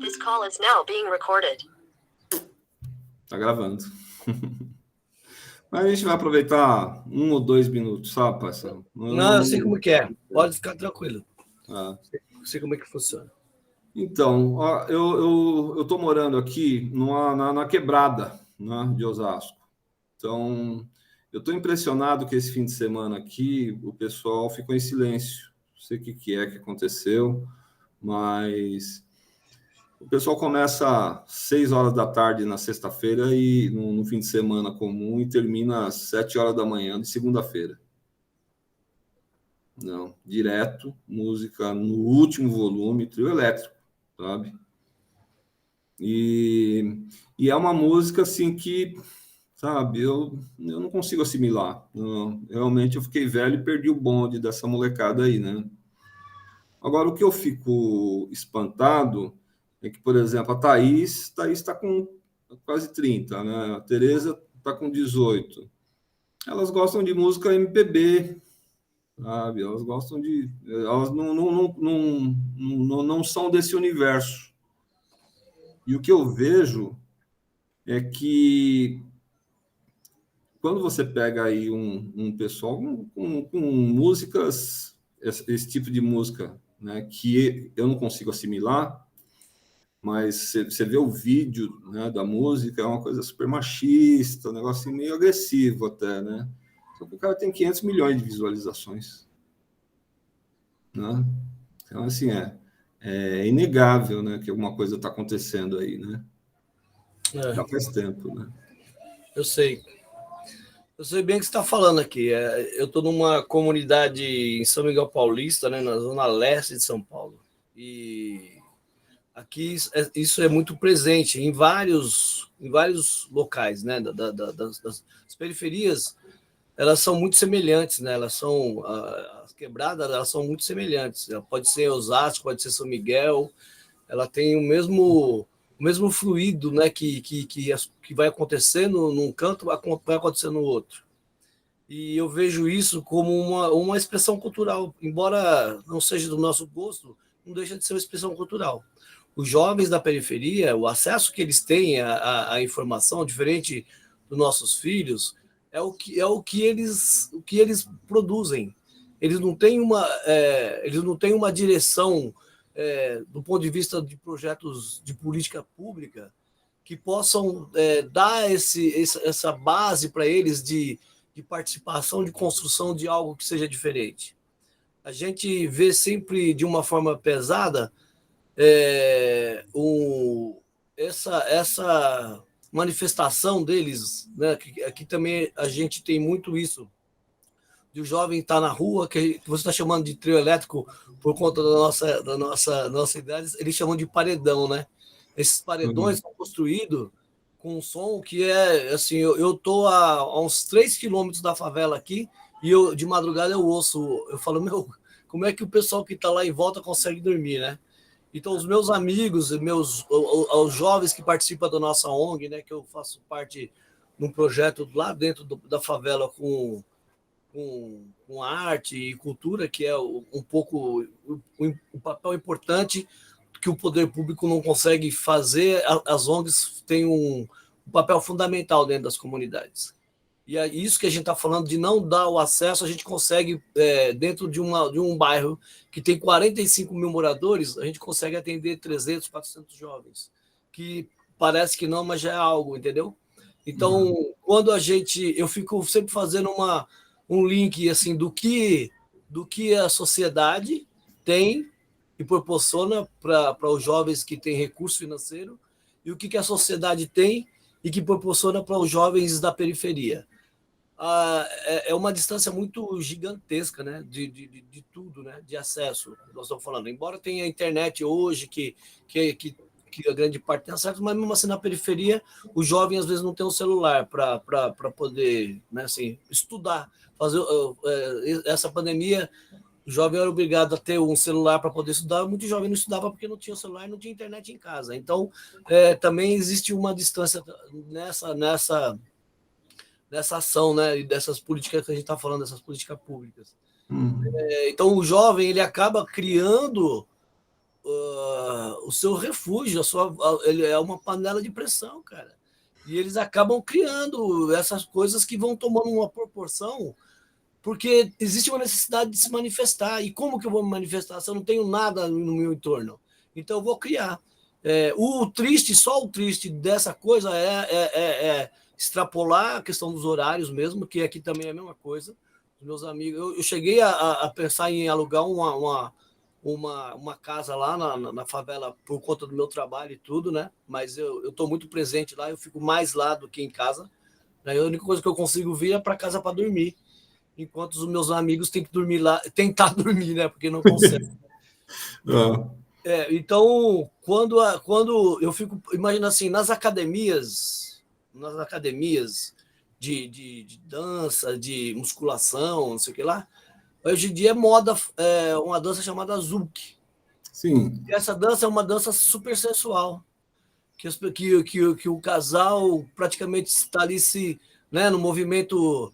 This call is now being recorded. Tá gravando. Mas a gente vai aproveitar 1 ou 2 minutos, sabe, parceiro? Não, eu sei como que é. Pode ficar tranquilo. Ah. Eu sei como é que funciona. Então, ó, eu tô morando aqui na quebrada, né, de Osasco. Então, eu tô impressionado que esse fim de semana aqui o pessoal ficou em silêncio. Não sei o que é que aconteceu, mas o pessoal começa às 6 horas da tarde na sexta-feira e no fim de semana comum e termina às 7 horas da manhã de segunda-feira. Não, direto, música no último volume, trio elétrico, sabe? E é uma música assim que, sabe, eu não consigo assimilar. Não, realmente eu fiquei velho e perdi o bonde dessa molecada aí, né? Agora, o que eu fico espantado é que, por exemplo, a Thaís está com quase 30, né? A Tereza está com 18. Elas gostam de música MPB, sabe? Elas gostam de... Elas não são desse universo. E o que eu vejo é que quando você pega aí um pessoal com músicas, esse tipo de música, né, que eu não consigo assimilar, mas você vê o vídeo, né, da música, é uma coisa super machista, um negócio assim, meio agressivo até, né? Só que o cara tem 500 milhões de visualizações, né? Então, assim, é inegável, né, que alguma coisa está acontecendo aí, né? Já faz tempo, né? Eu sei. Eu sei bem o que você está falando aqui. Eu estou numa comunidade em São Miguel Paulista, né, na zona leste de São Paulo. E aqui isso é muito presente em vários locais, né? Das periferias, elas são muito semelhantes, né? As quebradas, elas são muito semelhantes. Pode ser Osasco, pode ser São Miguel. Ela tem o mesmo fluido, né? Que vai acontecendo num canto, vai acontecer no outro. E eu vejo isso como uma expressão cultural, embora não seja do nosso gosto, não deixa de ser uma expressão cultural. Os jovens da periferia, o acesso que eles têm à informação, diferente dos nossos filhos, é o que eles produzem. Eles não têm uma direção do ponto de vista de projetos de política pública que possam dar essa base para eles de participação, de construção de algo que seja diferente. A gente vê sempre de uma forma pesada essa manifestação deles, né? Aqui também a gente tem muito isso, de o jovem estar na rua, que você está chamando de trio elétrico por conta da nossa idade, eles chamam de paredão, né? Esses paredões são construídos com um som que é assim, eu tô a uns 3 quilômetros da favela aqui e de madrugada eu ouço, eu falo, como é que o pessoal que está lá em volta consegue dormir, né? Então, os meus amigos, os jovens que participam da nossa ONG, né, que eu faço parte de um projeto lá dentro da favela com arte e cultura, que é um pouco o papel importante que o poder público não consegue fazer. As ONGs têm um papel fundamental dentro das comunidades. E é isso que a gente está falando, de não dar o acesso, a gente consegue, dentro de um bairro que tem 45 mil moradores, a gente consegue atender 300, 400 jovens, que parece que não, mas já é algo, entendeu? Então, quando eu fico sempre fazendo um link assim, do que a sociedade tem e proporciona para os jovens que têm recurso financeiro e o que a sociedade tem e que proporciona para os jovens da periferia. É uma distância muito gigantesca, né? De tudo, né? De acesso, nós estamos falando. Embora tenha a internet hoje, que a grande parte tem acesso, mas mesmo assim na periferia, o jovem às vezes não tem um celular para poder, né, assim, estudar. Essa pandemia, o jovem era obrigado a ter um celular para poder estudar. Muito jovem não estudava porque não tinha celular e não tinha internet em casa. Então, também existe uma distância nessa ação, né, e dessas políticas que a gente está falando, dessas políticas públicas. Então, o jovem ele acaba criando o seu refúgio, ele é uma panela de pressão, cara. E eles acabam criando essas coisas que vão tomando uma proporção, porque existe uma necessidade de se manifestar. E como que eu vou me manifestar se eu não tenho nada no meu entorno? Então eu vou criar. Só o triste dessa coisa é extrapolar a questão dos horários mesmo, que aqui também é a mesma coisa. Os meus amigos, eu cheguei a pensar em alugar uma casa lá na favela por conta do meu trabalho e tudo, né? Mas eu estou muito presente lá, eu fico mais lá do que em casa. Daí a única coisa que eu consigo vir é para casa para dormir, enquanto os meus amigos têm que dormir lá, tentar dormir, né? Porque não conseguem. Então, quando eu fico, imagina assim, nas academias de dança, de musculação, não sei o que lá, hoje em dia é moda uma dança chamada Zouk. Sim. E essa dança é uma dança super sensual, que o casal praticamente está ali né, no movimento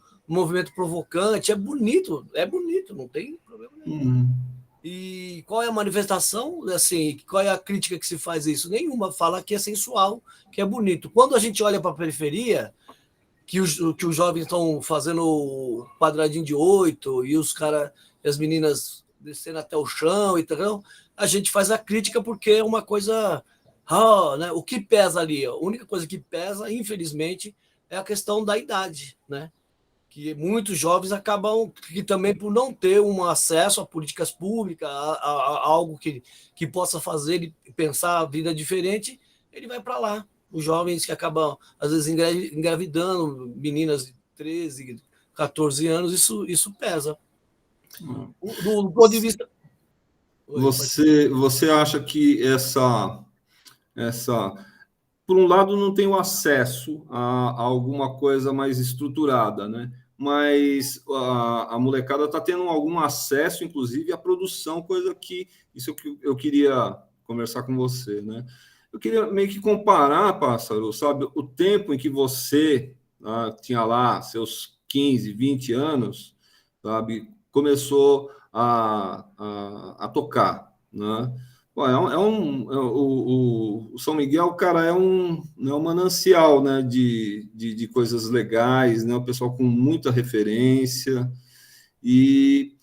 provocante. É bonito, não tem problema nenhum. E qual é a manifestação? Assim, qual é a crítica que se faz isso? Nenhuma. Fala que é sensual, que é bonito. Quando a gente olha para a periferia, que os jovens estão fazendo quadradinho de 8 e os caras e as meninas descendo até o chão, então, a gente faz a crítica porque é uma coisa... né? O que pesa ali? A única coisa que pesa, infelizmente, é a questão da idade, né? Que muitos jovens acabam, que também por não ter um acesso a políticas públicas, a algo que possa fazer ele pensar a vida diferente, ele vai para lá. Os jovens que acabam, às vezes, engravidando, meninas de 13, 14 anos, isso pesa. Do ponto de vista... Você acha que por um lado, não tem o acesso a alguma coisa mais estruturada, né? Mas a molecada está tendo algum acesso, inclusive, à produção, coisa que isso que eu queria conversar com você, né? Eu queria meio que comparar, Pássaro, sabe, o tempo em que você tinha lá seus 15, 20 anos, sabe, começou a tocar, né? Bom, o São Miguel, cara, é um manancial, né, de coisas legais, né, o pessoal com muita referência. E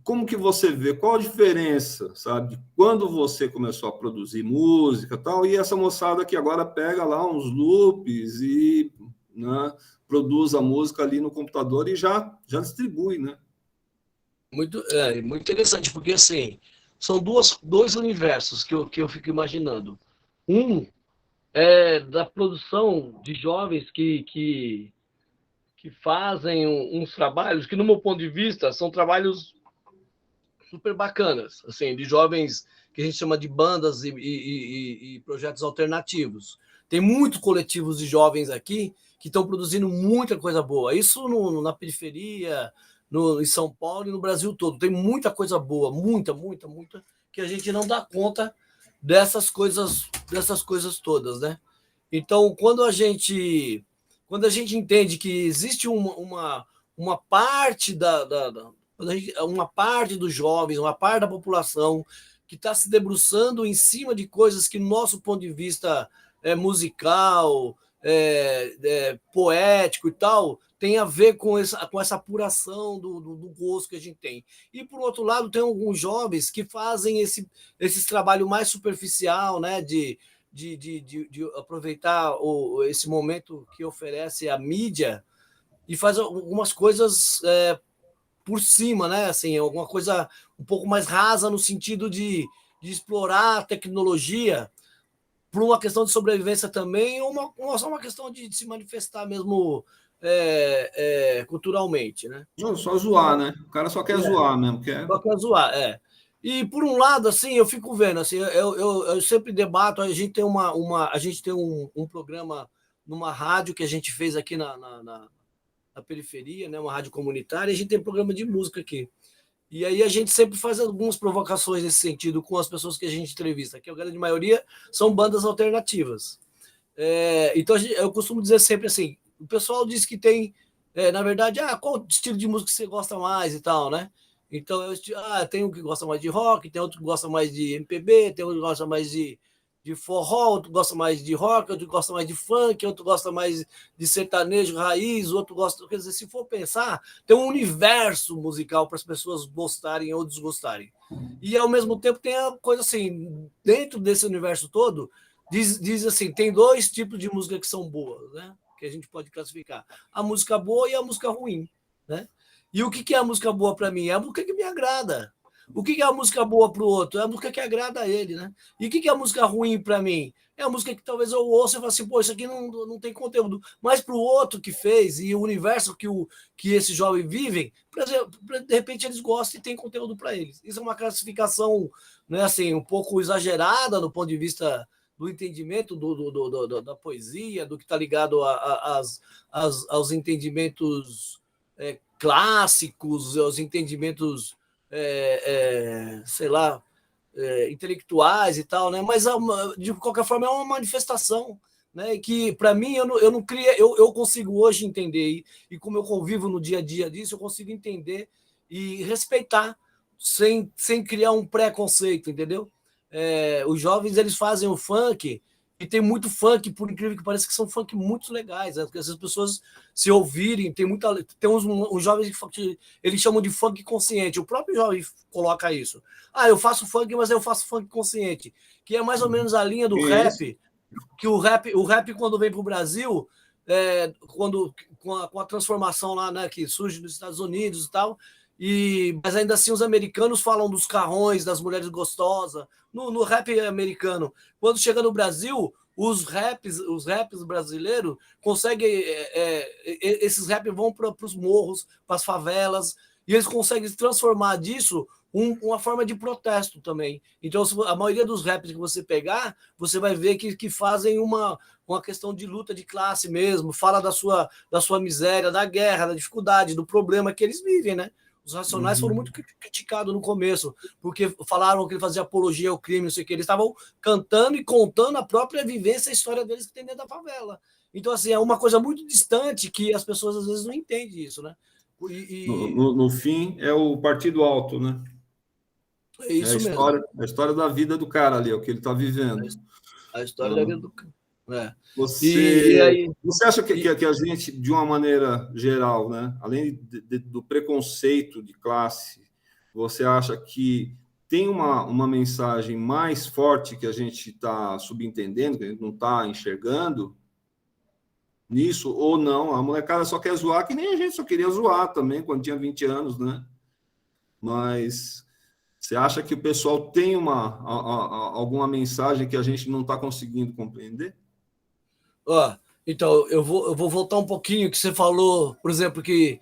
como que você vê, qual a diferença, sabe, quando você começou a produzir música e tal, e essa moçada que agora pega lá uns loops e, né, produz a música ali no computador e já distribui, né? Muito interessante, porque assim, são dois universos que eu fico imaginando. Um é da produção de jovens que fazem uns trabalhos que, no meu ponto de vista, são trabalhos super bacanas, assim, de jovens que a gente chama de bandas e projetos alternativos. Tem muitos coletivos de jovens aqui que estão produzindo muita coisa boa. Isso na periferia, em São Paulo e no Brasil todo. Tem muita coisa boa, muita, que a gente não dá conta dessas coisas todas, né? Então, quando a gente entende que existe uma parte uma parte dos jovens, uma parte da população que está se debruçando em cima de coisas que, no nosso ponto de vista musical, poético e tal, tem a ver com essa apuração do gosto que a gente tem. E, por outro lado, tem alguns jovens que fazem esse trabalho mais superficial, né, de aproveitar esse momento que oferece a mídia e faz algumas coisas por cima, né? Assim, alguma coisa um pouco mais rasa no sentido de explorar a tecnologia por uma questão de sobrevivência também, ou só uma questão de se manifestar mesmo culturalmente, né? Não, só zoar, né? O cara só quer zoar mesmo. Só quer zoar, E, por um lado, assim, eu fico vendo, assim, eu sempre debato, a gente tem a gente tem um programa numa rádio que a gente fez aqui na periferia, né, uma rádio comunitária, e a gente tem um programa de música aqui. E aí a gente sempre faz algumas provocações nesse sentido com as pessoas que a gente entrevista, que a grande maioria são bandas alternativas. Então, eu costumo dizer sempre assim, o pessoal diz que tem, na verdade, qual estilo de música você gosta mais e tal, né? Então, tem um que gosta mais de rock, tem outro que gosta mais de MPB, tem outro que gosta mais de forró, outro gosta mais de rock, outro gosta mais de funk, outro gosta mais de sertanejo raiz, outro gosta... Quer dizer, se for pensar, tem um universo musical para as pessoas gostarem ou desgostarem. E, ao mesmo tempo, tem a coisa assim, dentro desse universo todo, diz assim, tem 2 tipos de música que são boas, né? Que a gente pode classificar. A música boa e a música ruim, né? E o que é a música boa para mim? É a música que me agrada. O que é a música boa para o outro? É a música que agrada a ele, né? E o que é a música ruim para mim? É a música que talvez eu ouça e fale assim, pô, isso aqui não tem conteúdo. Mas para o outro que fez e o universo que esses jovens vivem, de repente eles gostam e tem conteúdo para eles. Isso é uma classificação, né, assim, um pouco exagerada do ponto de vista do entendimento da poesia, do que está ligado aos entendimentos clássicos, aos entendimentos, sei lá, intelectuais e tal, né? Mas de qualquer forma é uma manifestação, né? Que para mim eu não cria, eu consigo hoje entender e como eu convivo no dia a dia disso, eu consigo entender e respeitar sem criar um preconceito, entendeu? Os jovens eles fazem o funk e tem muito funk, por incrível que pareça, que são funk muito legais, né? Porque essas pessoas se ouvirem, tem uns jovens que eles chamam de funk consciente. O próprio jovem coloca isso. Eu faço funk, mas eu faço funk consciente, que é mais ou menos a linha do rap, que o rap quando vem para o Brasil, com a transformação lá, né, que surge nos Estados Unidos e tal, mas ainda assim os americanos falam dos carrões, das mulheres gostosas, no rap americano. Quando chega no Brasil, os raps brasileiros conseguem. Esses raps vão para os morros, para as favelas, e eles conseguem transformar disso uma forma de protesto também. Então, a maioria dos raps que você pegar, você vai ver que fazem uma questão de luta de classe mesmo, fala da sua miséria, da guerra, da dificuldade, do problema que eles vivem, né? Os Racionais foram muito criticados no começo, porque falaram que ele fazia apologia ao crime, não sei o que. Eles estavam cantando e contando a própria vivência, a história deles que tem dentro da favela. Então, assim, é uma coisa muito distante que as pessoas às vezes não entendem isso, né? No fim, é o partido alto, né? É isso mesmo. A história da vida do cara ali, é o que ele está vivendo. A história da vida do cara. Você acha que a gente, de uma maneira geral, né, além do preconceito de classe, você acha que tem uma mensagem mais forte que a gente está subentendendo, que a gente não está enxergando nisso, ou não? A molecada só quer zoar, que nem a gente só queria zoar também quando tinha 20 anos, né? Mas você acha que o pessoal tem alguma mensagem que a gente não está conseguindo compreender? Então, eu vou voltar um pouquinho que você falou, por exemplo, que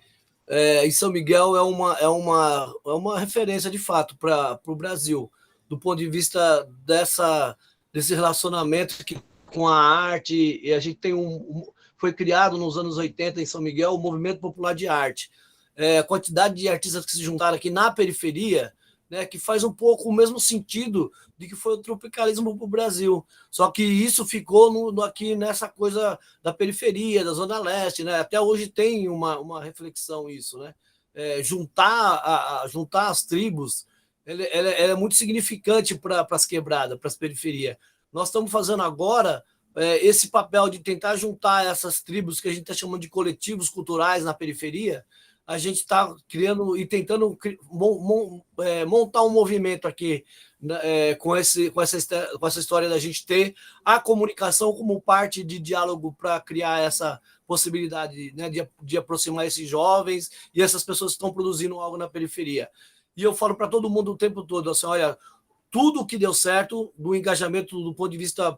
em São Miguel é uma referência de fato para o Brasil, do ponto de vista desse relacionamento com a arte. E a gente tem foi criado nos anos 80 em São Miguel o Movimento Popular de Arte. A quantidade de artistas que se juntaram aqui na periferia, né, que faz um pouco o mesmo sentido de que foi o tropicalismo para o Brasil. Só que isso ficou aqui nessa coisa da periferia, da Zona Leste, né? Até hoje tem uma reflexão isso, né? Juntar as tribos ela é muito significante para as quebradas, para as periferias. Nós estamos fazendo agora esse papel de tentar juntar essas tribos que a gente está chamando de coletivos culturais na periferia. A gente está criando e tentando montar um movimento aqui com essa história da gente ter a comunicação como parte de diálogo para criar essa possibilidade, né, de aproximar esses jovens e essas pessoas que estão produzindo algo na periferia. E eu falo para todo mundo o tempo todo, assim, olha, tudo que deu certo do engajamento do ponto de vista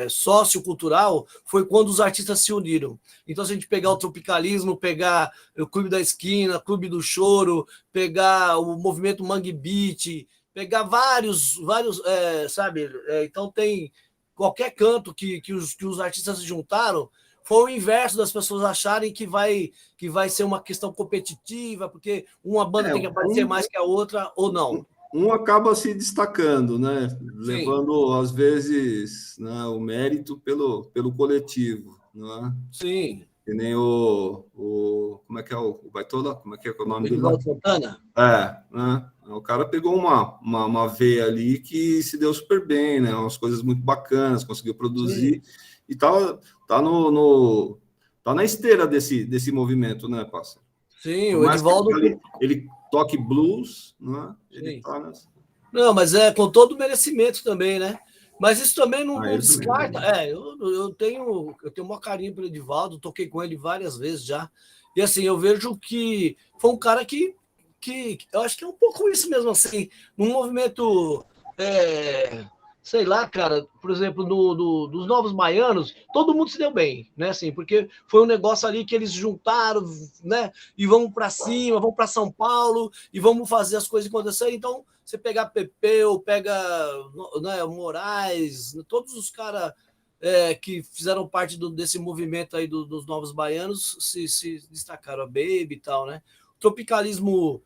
sociocultural foi quando os artistas se uniram. Então, se a gente pegar o tropicalismo, pegar o Clube da Esquina, Clube do Choro, pegar o movimento Mangue Beat, pegar vários sabe? Então, tem qualquer canto que os artistas se juntaram, foi o inverso das pessoas acharem que vai ser uma questão competitiva, porque uma banda tem que aparecer mais que a outra, ou não. Um acaba se destacando, né? Levando, às vezes, né, o mérito pelo coletivo. Né? Sim. Que nem como é que é o Baitola? Como é que é o nome dele lá? Edivaldo Santana? Né? O cara pegou uma veia ali que se deu super bem, né? Umas coisas muito bacanas, conseguiu produzir e tá na esteira desse movimento, né, parceiro? Sim, Por o mais que Edivaldo. ele toque blues, né? Ele Sim. tá nessa. Não, mas é com todo o merecimento também, né? Mas isso também não Ele descarta. também. Eu tenho o maior carinho pelo Edivaldo, toquei com ele várias vezes já. E assim, eu vejo que foi um cara que eu acho que é um pouco isso mesmo, assim, num movimento, sei lá, cara, por exemplo, dos Novos Baianos, todo mundo se deu bem, né? Assim, porque foi um negócio ali que eles juntaram, né? E vamos para cima, vamos para São Paulo e vamos fazer as coisas acontecerem. Então, você pegar Pepeu, pega, né, Moraes, todos os caras que fizeram parte desse movimento aí dos Novos Baianos se destacaram, a Baby e tal, né? O tropicalismo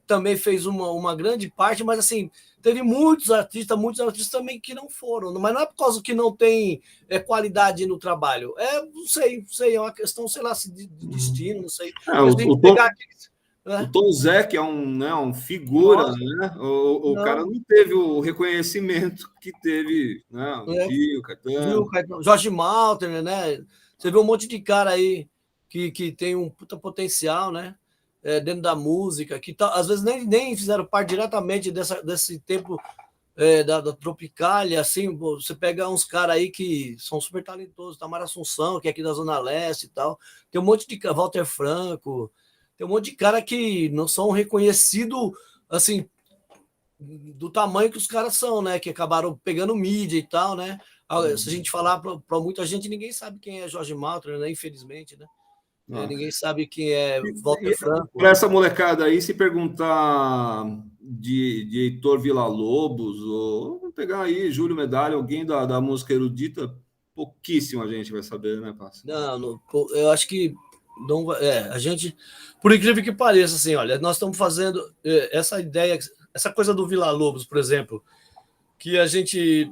também fez uma grande parte, mas assim, teve muitos artistas também que não foram, mas não é por causa que não tem qualidade no trabalho. Não sei, é uma questão, sei lá, de destino, não sei. O, tem que o, pegar Tom, aqueles, né? o Tom Zé, que é um figura, Nossa, né? O cara não. não teve o reconhecimento que teve, né? O Gil, Viu, Caetano. Jorge Malter, né? Você vê um monte de cara aí que tem um puta potencial, né? Dentro da música, que às vezes nem fizeram parte diretamente desse tempo da Tropicália, assim, você pega uns caras aí que são super talentosos, Tamara Assunção, que é aqui da Zona Leste e tal, tem um monte de Walter Franco, tem um monte de cara que não são reconhecidos, assim, do tamanho que os caras são, né? Que acabaram pegando mídia e tal, né? Se a gente falar para muita gente, ninguém sabe quem é Jorge Maltner, né? Infelizmente, né? Ah. Ninguém sabe quem é Walter Franco. Para essa molecada aí, se perguntar de Heitor Villa-Lobos, ou vamos pegar aí Júlio Medalha, alguém da música erudita, pouquíssima gente vai saber, né, parceiro? Não, eu acho que não a gente, por incrível que pareça, assim, olha, nós estamos fazendo essa ideia, essa coisa do Villa-Lobos, por exemplo, que a gente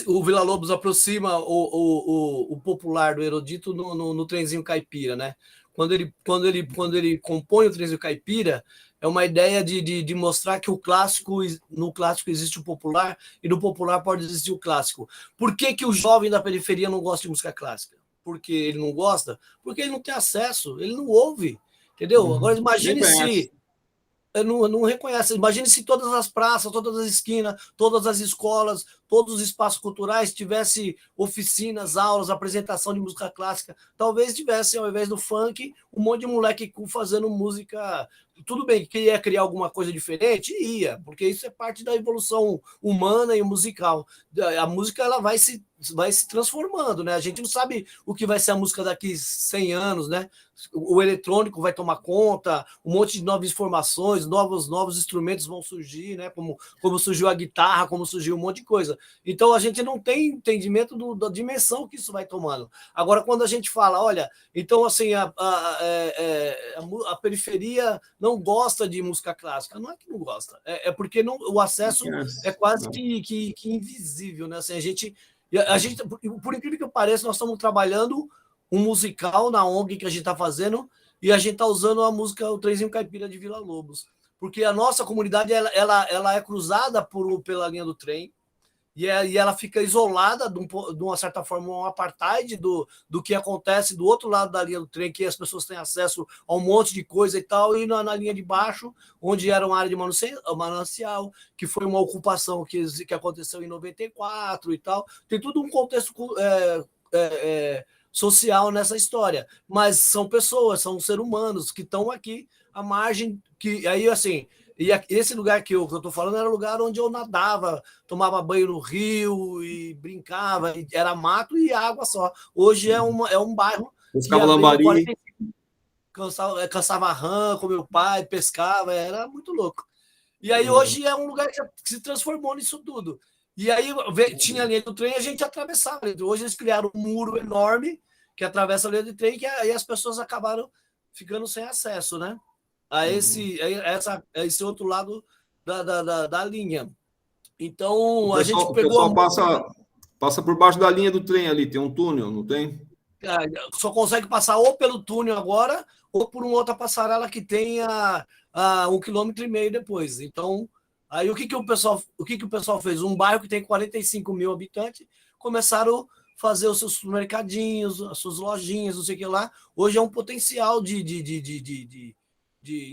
o Villa-Lobos aproxima o popular do erudito no trenzinho caipira, né? Quando ele compõe o trenzinho caipira, é uma ideia de mostrar que no clássico existe o popular e no popular pode existir o clássico. Por que o jovem da periferia não gosta de música clássica? Porque ele não gosta? Porque ele não tem acesso, ele não ouve, entendeu? Agora Nem imagine conhece. se não reconhece. Imagine se todas as praças, todas as esquinas, todas as escolas, todos os espaços culturais tivesse oficinas, aulas, apresentação de música clássica. Talvez tivesse, ao invés do funk, um monte de moleque fazendo música. Tudo bem que ia criar alguma coisa diferente? Ia, porque isso é parte da evolução humana e musical. A música ela vai se transformando, né? A gente não sabe o que vai ser a música daqui 100 anos, né? O eletrônico vai tomar conta, um monte de novas informações, novos instrumentos vão surgir, né? Como surgiu a guitarra, como surgiu um monte de coisa. Então a gente não tem entendimento da dimensão que isso vai tomando. Agora, quando a gente fala, olha, então assim, a periferia não gosta de música clássica, não é que não gosta, porque o acesso é quase que invisível, né? Assim, a gente, por incrível que pareça, nós estamos trabalhando um musical na ONG que a gente está fazendo e a gente está usando a música O Trenzinho Caipira de Villa-Lobos, porque a nossa comunidade ela é cruzada pela linha do trem e ela fica isolada de uma certa forma, um apartheid do que acontece do outro lado da linha do trem, que as pessoas têm acesso a um monte de coisa e tal, e na linha de baixo, onde era uma área de manancial, que foi uma ocupação que aconteceu em 94 e tal, tem tudo um contexto social nessa história, mas são pessoas, são seres humanos que estão aqui à margem, que aí assim, e esse lugar que eu estou falando era o lugar onde eu nadava, tomava banho no rio e brincava, e era mato e água só. Hoje é um bairro que abriga 45, caçava rã com meu pai, pescava, era muito louco. E aí hoje é um lugar que se transformou nisso tudo. E aí tinha a linha do trem e a gente atravessava. Hoje eles criaram um muro enorme que atravessa a linha do trem, que aí as pessoas acabaram ficando sem acesso, né? A esse outro lado da linha. Então, a gente O pegou pessoal passa por baixo da linha do trem ali, tem um túnel, não tem? Só consegue passar ou pelo túnel agora, ou por uma outra passarela que tenha 1,5 km depois. Então, aí o que o pessoal fez? Um bairro que tem 45 mil habitantes, começaram a fazer os seus mercadinhos, as suas lojinhas, não sei o que lá. Hoje é um potencial de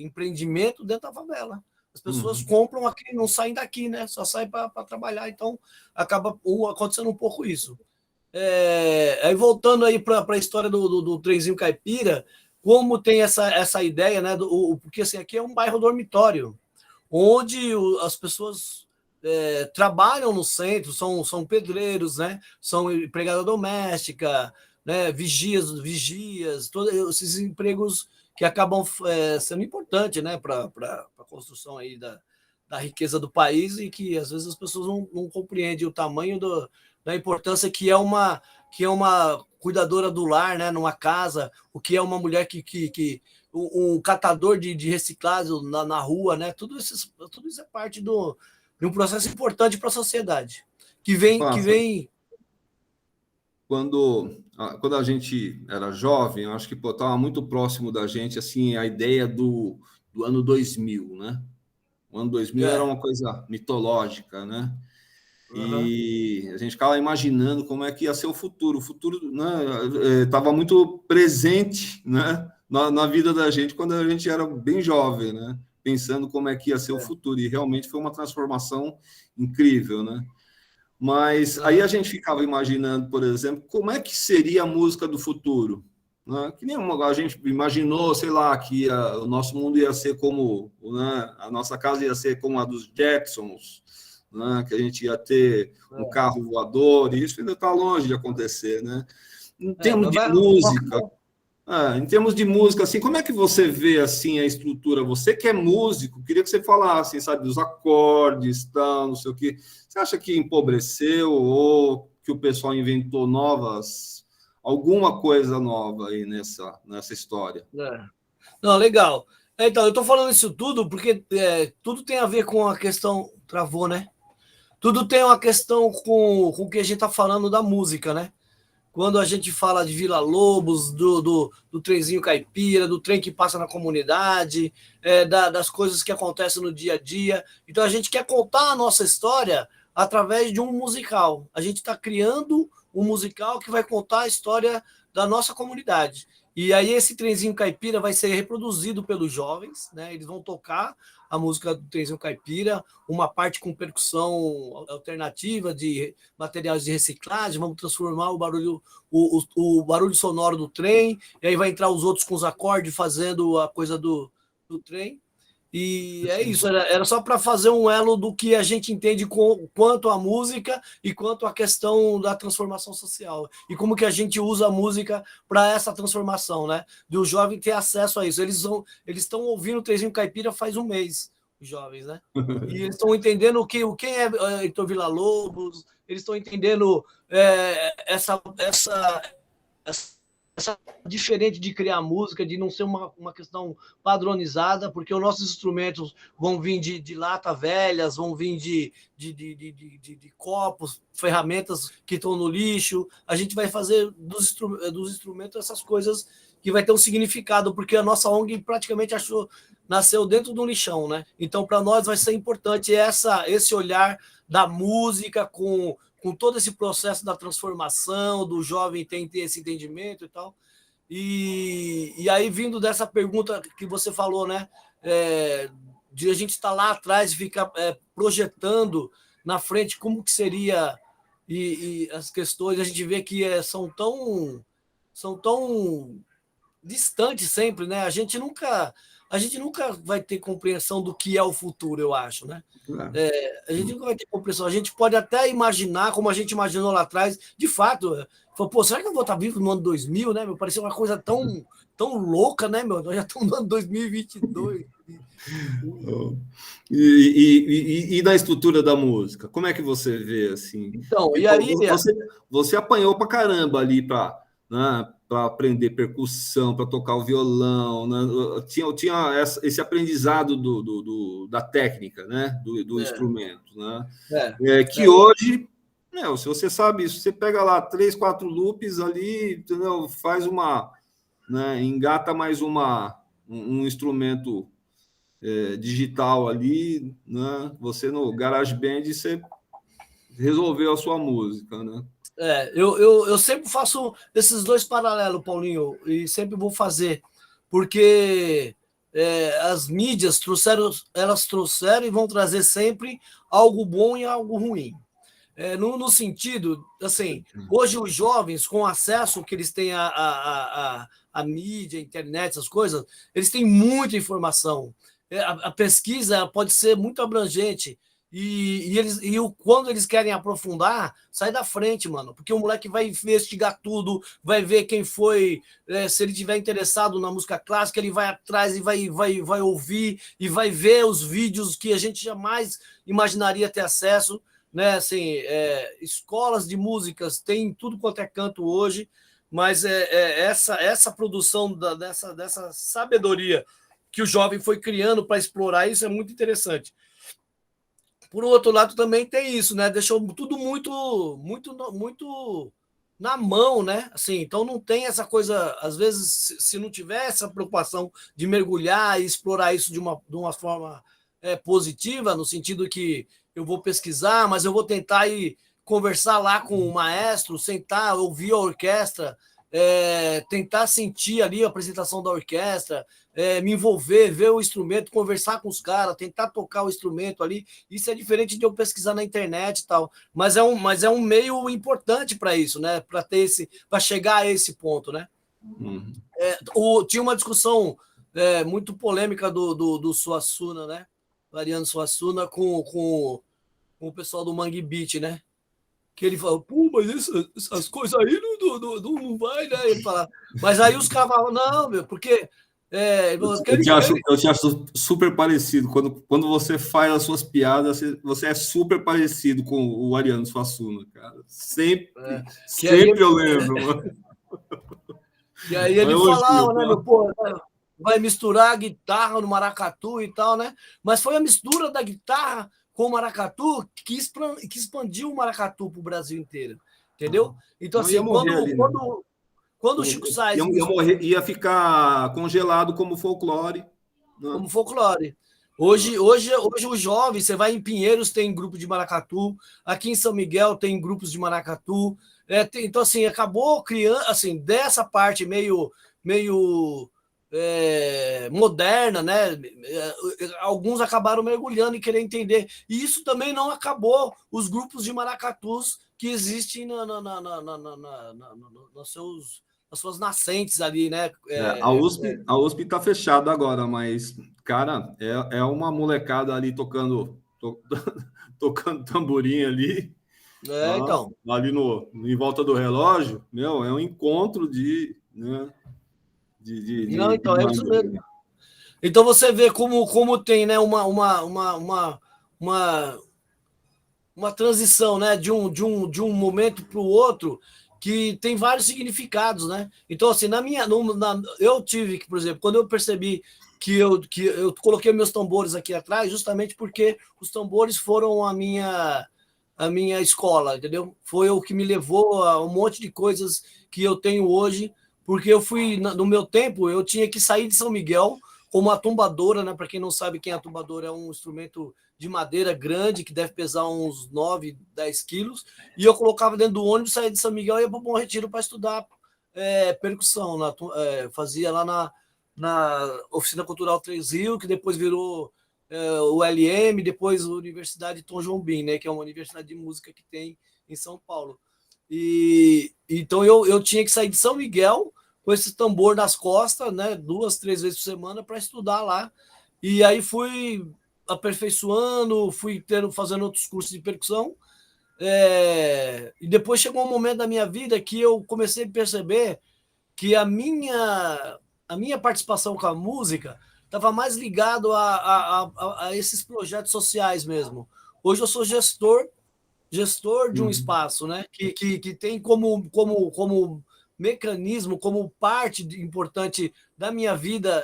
empreendimento dentro da favela. As pessoas compram aqui, não saem daqui, né? Só saem para trabalhar. Então, acaba acontecendo um pouco isso. Aí voltando aí para a história do trenzinho caipira, como tem essa ideia, né? Porque assim, aqui é um bairro dormitório, onde as pessoas trabalham no centro, são pedreiros, né? São empregada doméstica, né? Vigias, todos esses empregos que acabam sendo importantes, né? Para a construção aí da riqueza do país, e que às vezes as pessoas não compreendem o tamanho da importância que é uma cuidadora do lar, né, numa casa, o que é uma mulher um catador de reciclagem na rua, né? Tudo isso é parte de um processo importante para a sociedade que vem. Quando a gente era jovem, eu acho que estava muito próximo da gente assim a ideia do ano 2000, né? O ano 2000 era uma coisa mitológica, né? E a gente ficava imaginando como é que ia ser o futuro. O futuro, né, estava muito presente, né, na vida da gente quando a gente era bem jovem, né? Pensando como é que ia ser o futuro. E realmente foi uma transformação incrível, né? Mas aí a gente ficava imaginando, por exemplo, como é que seria a música do futuro, né? Que nem a gente imaginou, sei lá, que o nosso mundo ia ser como, né, a nossa casa ia ser como a dos Jetsons, né, que a gente ia ter um carro voador, e isso ainda está longe de acontecer, né? Em termos de música, assim, como é que você vê assim a estrutura? Você que é músico, queria que você falasse, sabe, dos acordes, tal, não sei o quê. Você acha que empobreceu ou que o pessoal inventou alguma coisa nova aí nessa história? Não, legal. Então, eu estou falando isso tudo porque tudo tem a ver com a questão. Travou, né? Tudo tem uma questão com o que a gente está falando da música, né? Quando a gente fala de Vila Lobos, do trenzinho caipira, do trem que passa na comunidade, das coisas que acontecem no dia a dia. Então, a gente quer contar a nossa história através de um musical. A gente está criando um musical que vai contar a história da nossa comunidade. E aí esse trenzinho caipira vai ser reproduzido pelos jovens, né? Eles vão tocar a música do trenzinho caipira, uma parte com percussão alternativa de materiais de reciclagem, vamos transformar o barulho sonoro do trem, e aí vai entrar os outros com os acordes fazendo a coisa do trem. E é isso, era só para fazer um elo do que a gente entende quanto a música e quanto a questão da transformação social. E como que a gente usa a música para essa transformação, né? Do jovem ter acesso a isso. Eles estão ouvindo o Trenzinho Caipira faz um mês, os jovens, né? E eles estão entendendo quem é Heitor Villa-Lobos, eles estão entendendo essa diferente de criar música, de não ser uma questão padronizada, porque os nossos instrumentos vão vir de lata velhas, vão vir de copos, ferramentas que estão no lixo. A gente vai fazer dos instrumentos essas coisas que vai ter um significado, porque a nossa ONG praticamente nasceu dentro do lixão, né? Então, para nós vai ser importante esse olhar da música com todo esse processo da transformação, do jovem ter esse entendimento e tal. E aí, vindo dessa pergunta que você falou, né? De a gente estar lá atrás e ficar projetando na frente como que seria e as questões, a gente vê que são tão distantes sempre, né? A gente nunca vai ter compreensão do que é o futuro, eu acho, né? A gente nunca vai ter compreensão. A gente pode até imaginar, como a gente imaginou lá atrás, de fato. Falou, pô, será que eu vou estar vivo no ano 2000, né? Meu, parecia uma coisa tão louca, né, meu? Nós já estamos no ano 2022. E na estrutura da música, como é que você vê assim? Então, e aí você apanhou pra caramba ali para, né, para aprender percussão, para tocar o violão, né? Tinha esse aprendizado da técnica, né? Do instrumento, né? Que hoje Se você sabe isso, você pega lá 3, 4 loops ali, entendeu? Faz uma, né, engata mais um instrumento digital ali, né? Você no GarageBand você resolveu a sua música, né? Eu sempre faço esses dois paralelos, Paulinho, e sempre vou fazer, porque as mídias elas trouxeram e vão trazer sempre algo bom e algo ruim. No sentido, assim, hoje os jovens, com acesso que eles têm à mídia, à internet, essas coisas, eles têm muita informação. A pesquisa pode ser muito abrangente. Quando eles querem aprofundar, sai da frente, mano. Porque o moleque vai investigar tudo, vai ver quem foi. Se ele tiver interessado na música clássica, ele vai atrás e vai ouvir e vai ver os vídeos que a gente jamais imaginaria ter acesso. Né, assim, escolas de músicas tem tudo quanto é canto hoje, mas essa produção dessa sabedoria que o jovem foi criando para explorar isso é muito interessante. Por outro lado, também tem isso, né? Deixou tudo muito na mão, né? Assim, então não tem essa coisa, às vezes, se não tiver essa preocupação de mergulhar e explorar isso de uma forma positiva, no sentido que eu vou pesquisar, mas eu vou tentar ir conversar lá com o maestro, sentar, ouvir a orquestra, tentar sentir ali a apresentação da orquestra, me envolver, ver o instrumento, conversar com os caras, tentar tocar o instrumento ali. Isso é diferente de eu pesquisar na internet e tal, mas é um meio importante para isso, né? Para chegar a esse ponto, né? Tinha uma discussão muito polêmica do Suassuna, né? Ariano Suassuna com o pessoal do Mangue Beat, né? Que ele fala, pô, mas essas coisas aí não vai, né? Ele fala, mas aí os caras falam, não, meu, porque. Eu te acho super parecido. Quando você faz as suas piadas, você é super parecido com o Ariano Suassuna, cara. Sempre eu lembro, mano. E aí ele falava, né, meu, pô, vai misturar a guitarra no maracatu e tal, né? Mas foi a mistura da guitarra com o maracatu que expandiu o maracatu para o Brasil inteiro, entendeu? Então, assim, quando o Chico Sainz... Ia ficar congelado como folclore. Né? Como folclore. Hoje os jovens, você vai em Pinheiros, tem grupo de maracatu, aqui em São Miguel tem grupos de maracatu. Então, assim, acabou criando, assim, dessa parte meio moderna, né? Alguns acabaram mergulhando e querer entender. E isso também não acabou os grupos de maracatus que existem nas suas nascentes ali, né? A USP está fechada agora, mas, cara, é uma molecada ali tocando tamborim ali. Então. Ali em volta do relógio, meu, é um encontro de. Né, então, é isso mesmo. Então você vê como tem, né, uma transição, né, de um momento para o outro que tem vários significados, né? Então, assim, eu tive que, por exemplo, quando eu percebi que eu coloquei meus tambores aqui atrás, justamente porque os tambores foram a minha escola, entendeu? Foi o que me levou a um monte de coisas que eu tenho hoje, porque eu fui, no meu tempo, eu tinha que sair de São Miguel com uma tumbadora, né? Para quem não sabe quem é a tumbadora, é um instrumento de madeira grande, que deve pesar uns 9, 10 quilos, e eu colocava dentro do ônibus, saía de São Miguel e ia para o Bom Retiro para estudar percussão. Fazia lá na Oficina Cultural Três Rios, que depois virou o LM, depois a Universidade Tom Jobim, né, que é uma universidade de música que tem em São Paulo. Então eu tinha que sair de São Miguel com esse tambor nas costas, né, 2, 3 vezes por semana para estudar lá. E aí fui aperfeiçoando, fazendo outros cursos de percussão. E depois chegou um momento da minha vida que eu comecei a perceber que a minha participação com a música estava mais ligado a esses projetos sociais mesmo. Hoje eu sou gestor de um espaço, né? Que tem como mecanismo, como parte importante da minha vida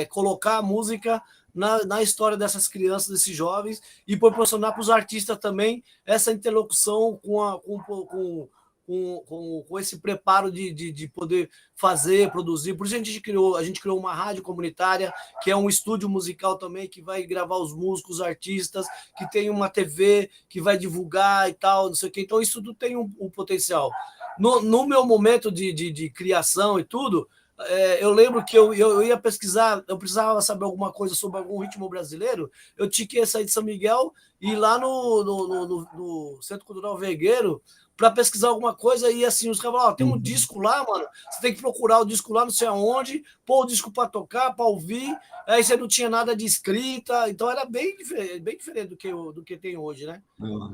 colocar a música na história dessas crianças, desses jovens, e proporcionar para os artistas também essa interlocução com esse preparo de poder fazer, produzir. Por isso a gente criou uma rádio comunitária, que é um estúdio musical também, que vai gravar os músicos, os artistas, que tem uma TV, que vai divulgar e tal, não sei o quê. Então, isso tudo tem um potencial. No meu momento de criação e tudo, eu lembro que eu ia pesquisar, eu precisava saber alguma coisa sobre algum ritmo brasileiro, eu tinha que sair de São Miguel e ir lá no Centro Cultural Vergueiro para pesquisar alguma coisa, e assim, os caras falaram, tem um disco lá, mano, você tem que procurar o disco lá, não sei aonde, pôr o disco para tocar, para ouvir, aí você não tinha nada de escrita, então era bem diferente do que tem hoje, né?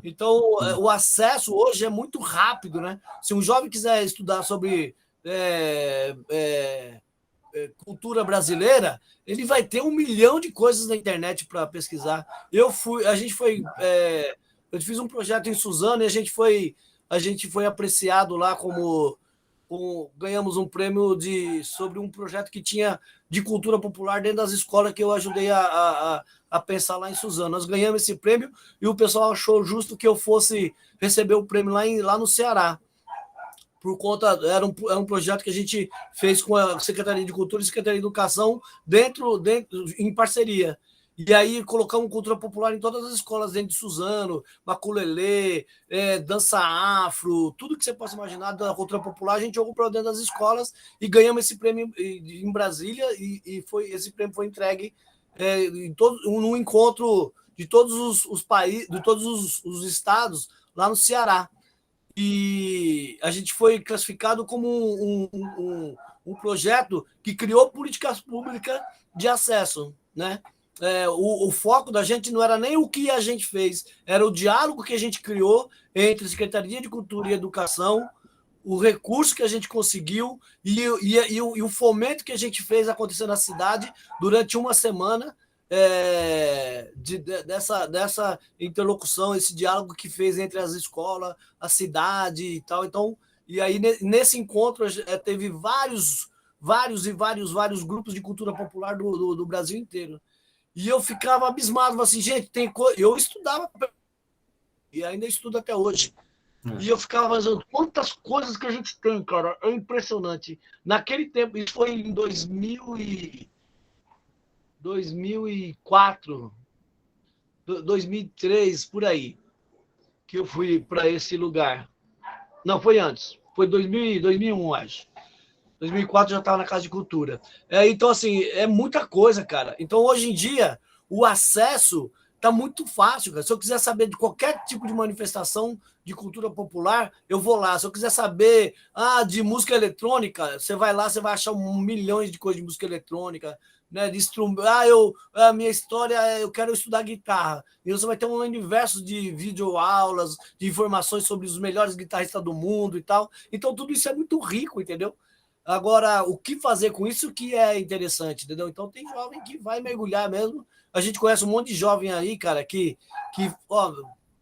Então, o acesso hoje é muito rápido, né? Se um jovem quiser estudar sobre cultura brasileira, ele vai ter 1 milhão de coisas na internet para pesquisar. Eu fiz um projeto em Suzano e a gente foi apreciado lá ganhamos um prêmio sobre um projeto que tinha de cultura popular dentro das escolas, que eu ajudei a pensar lá em Suzano. Nós ganhamos esse prêmio e o pessoal achou justo que eu fosse receber o prêmio lá no Ceará. Por conta, era um projeto que a gente fez com a Secretaria de Cultura e Secretaria de Educação em parceria. E aí colocamos cultura popular em todas as escolas dentro de Suzano, maculelê, dança afro, tudo que você possa imaginar da cultura popular, a gente jogou para dentro das escolas e ganhamos esse prêmio em Brasília, e esse prêmio foi entregue num encontro de todos os países, de todos os estados lá no Ceará. E a gente foi classificado como um projeto que criou políticas públicas de acesso, né? O foco da gente não era nem o que a gente fez, era o diálogo que a gente criou entre a Secretaria de Cultura e Educação, o recurso que a gente conseguiu e o fomento que a gente fez acontecer na cidade durante uma semana, dessa interlocução, esse diálogo que fez entre as escolas, a cidade e tal. Então, e aí nesse encontro teve vários grupos de cultura popular do Brasil inteiro. E eu ficava abismado, assim, gente, eu estudava e ainda estudo até hoje. E eu ficava fazendo quantas coisas que a gente tem, cara, é impressionante. Naquele tempo, isso foi em 2004, 2003, por aí, que eu fui para esse lugar. Não, foi antes. Foi 2001, acho. 2004 já estava na Casa de Cultura. Então, assim, é muita coisa, cara. Então, hoje em dia, o acesso está muito fácil, cara. Se eu quiser saber de qualquer tipo de manifestação de cultura popular, eu vou lá. Se eu quiser saber de música eletrônica, você vai lá, você vai achar milhões de coisas de música eletrônica, né? De instrumento. A minha história eu quero estudar guitarra. E você vai ter um universo de videoaulas, de informações sobre os melhores guitarristas do mundo e tal. Então, tudo isso é muito rico, entendeu? Agora, o que fazer com isso que é interessante, entendeu? Então, tem jovem que vai mergulhar mesmo. A gente conhece um monte de jovem aí, cara, que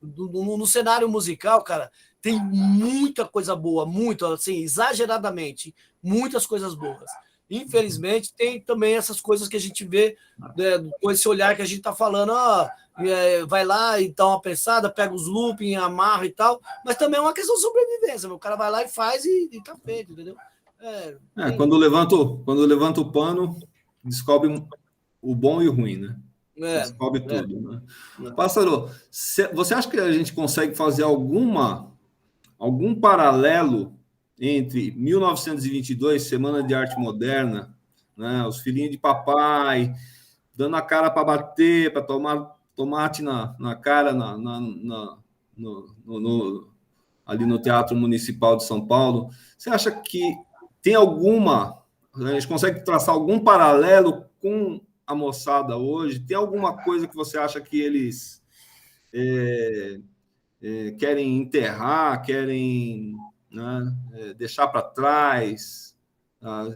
no cenário musical, cara, tem muita coisa boa, muito, assim, exageradamente, muitas coisas boas. Infelizmente, tem também essas coisas que a gente vê, né, com esse olhar que a gente está falando, vai lá e dá uma pensada, pega os looping, amarra e tal, mas também é uma questão de sobrevivência, o cara vai lá e faz e tá feito, entendeu? Quando levanta o pano, descobre o bom e o ruim, né? Descobre tudo, né? Pássaro, você acha que a gente consegue fazer algum paralelo entre 1922, Semana de Arte Moderna, né? Os filhinhos de papai, dando a cara para bater, para tomar tomate na cara ali no Teatro Municipal de São Paulo? Você acha que tem a gente consegue traçar algum paralelo com a moçada hoje? Tem alguma coisa que você acha que eles querem enterrar, querem, né, deixar para trás?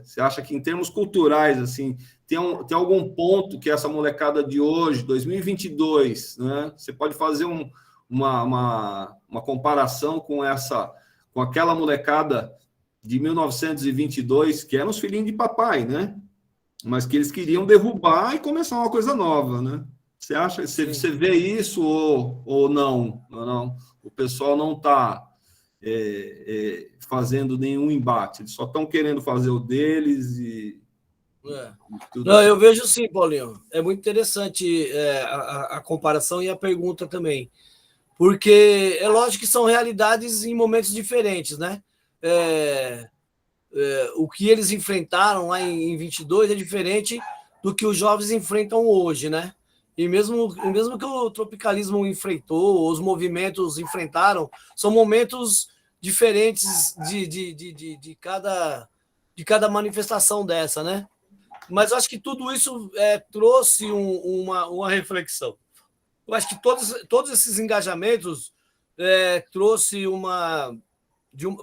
Você acha que, em termos culturais, assim, tem algum ponto que essa molecada de hoje, 2022, né, você pode fazer uma comparação com aquela molecada de 1922, que eram os filhinhos de papai, né? mas que eles queriam derrubar e começar uma coisa nova, né? Você acha, você vê isso ou não? Não? O pessoal não está fazendo nenhum embate, eles só estão querendo fazer o deles e tudo Não, assim. eu vejo sim, Paulinho. É muito interessante a comparação e a pergunta também. Porque é lógico que são realidades em momentos diferentes, né? O que eles enfrentaram lá em 22 é diferente do que os jovens enfrentam hoje, né? E mesmo que o tropicalismo enfrentou, os movimentos enfrentaram, são momentos diferentes de cada manifestação dessa, né? Mas eu acho que tudo isso trouxe uma reflexão. Eu acho que todos esses engajamentos trouxe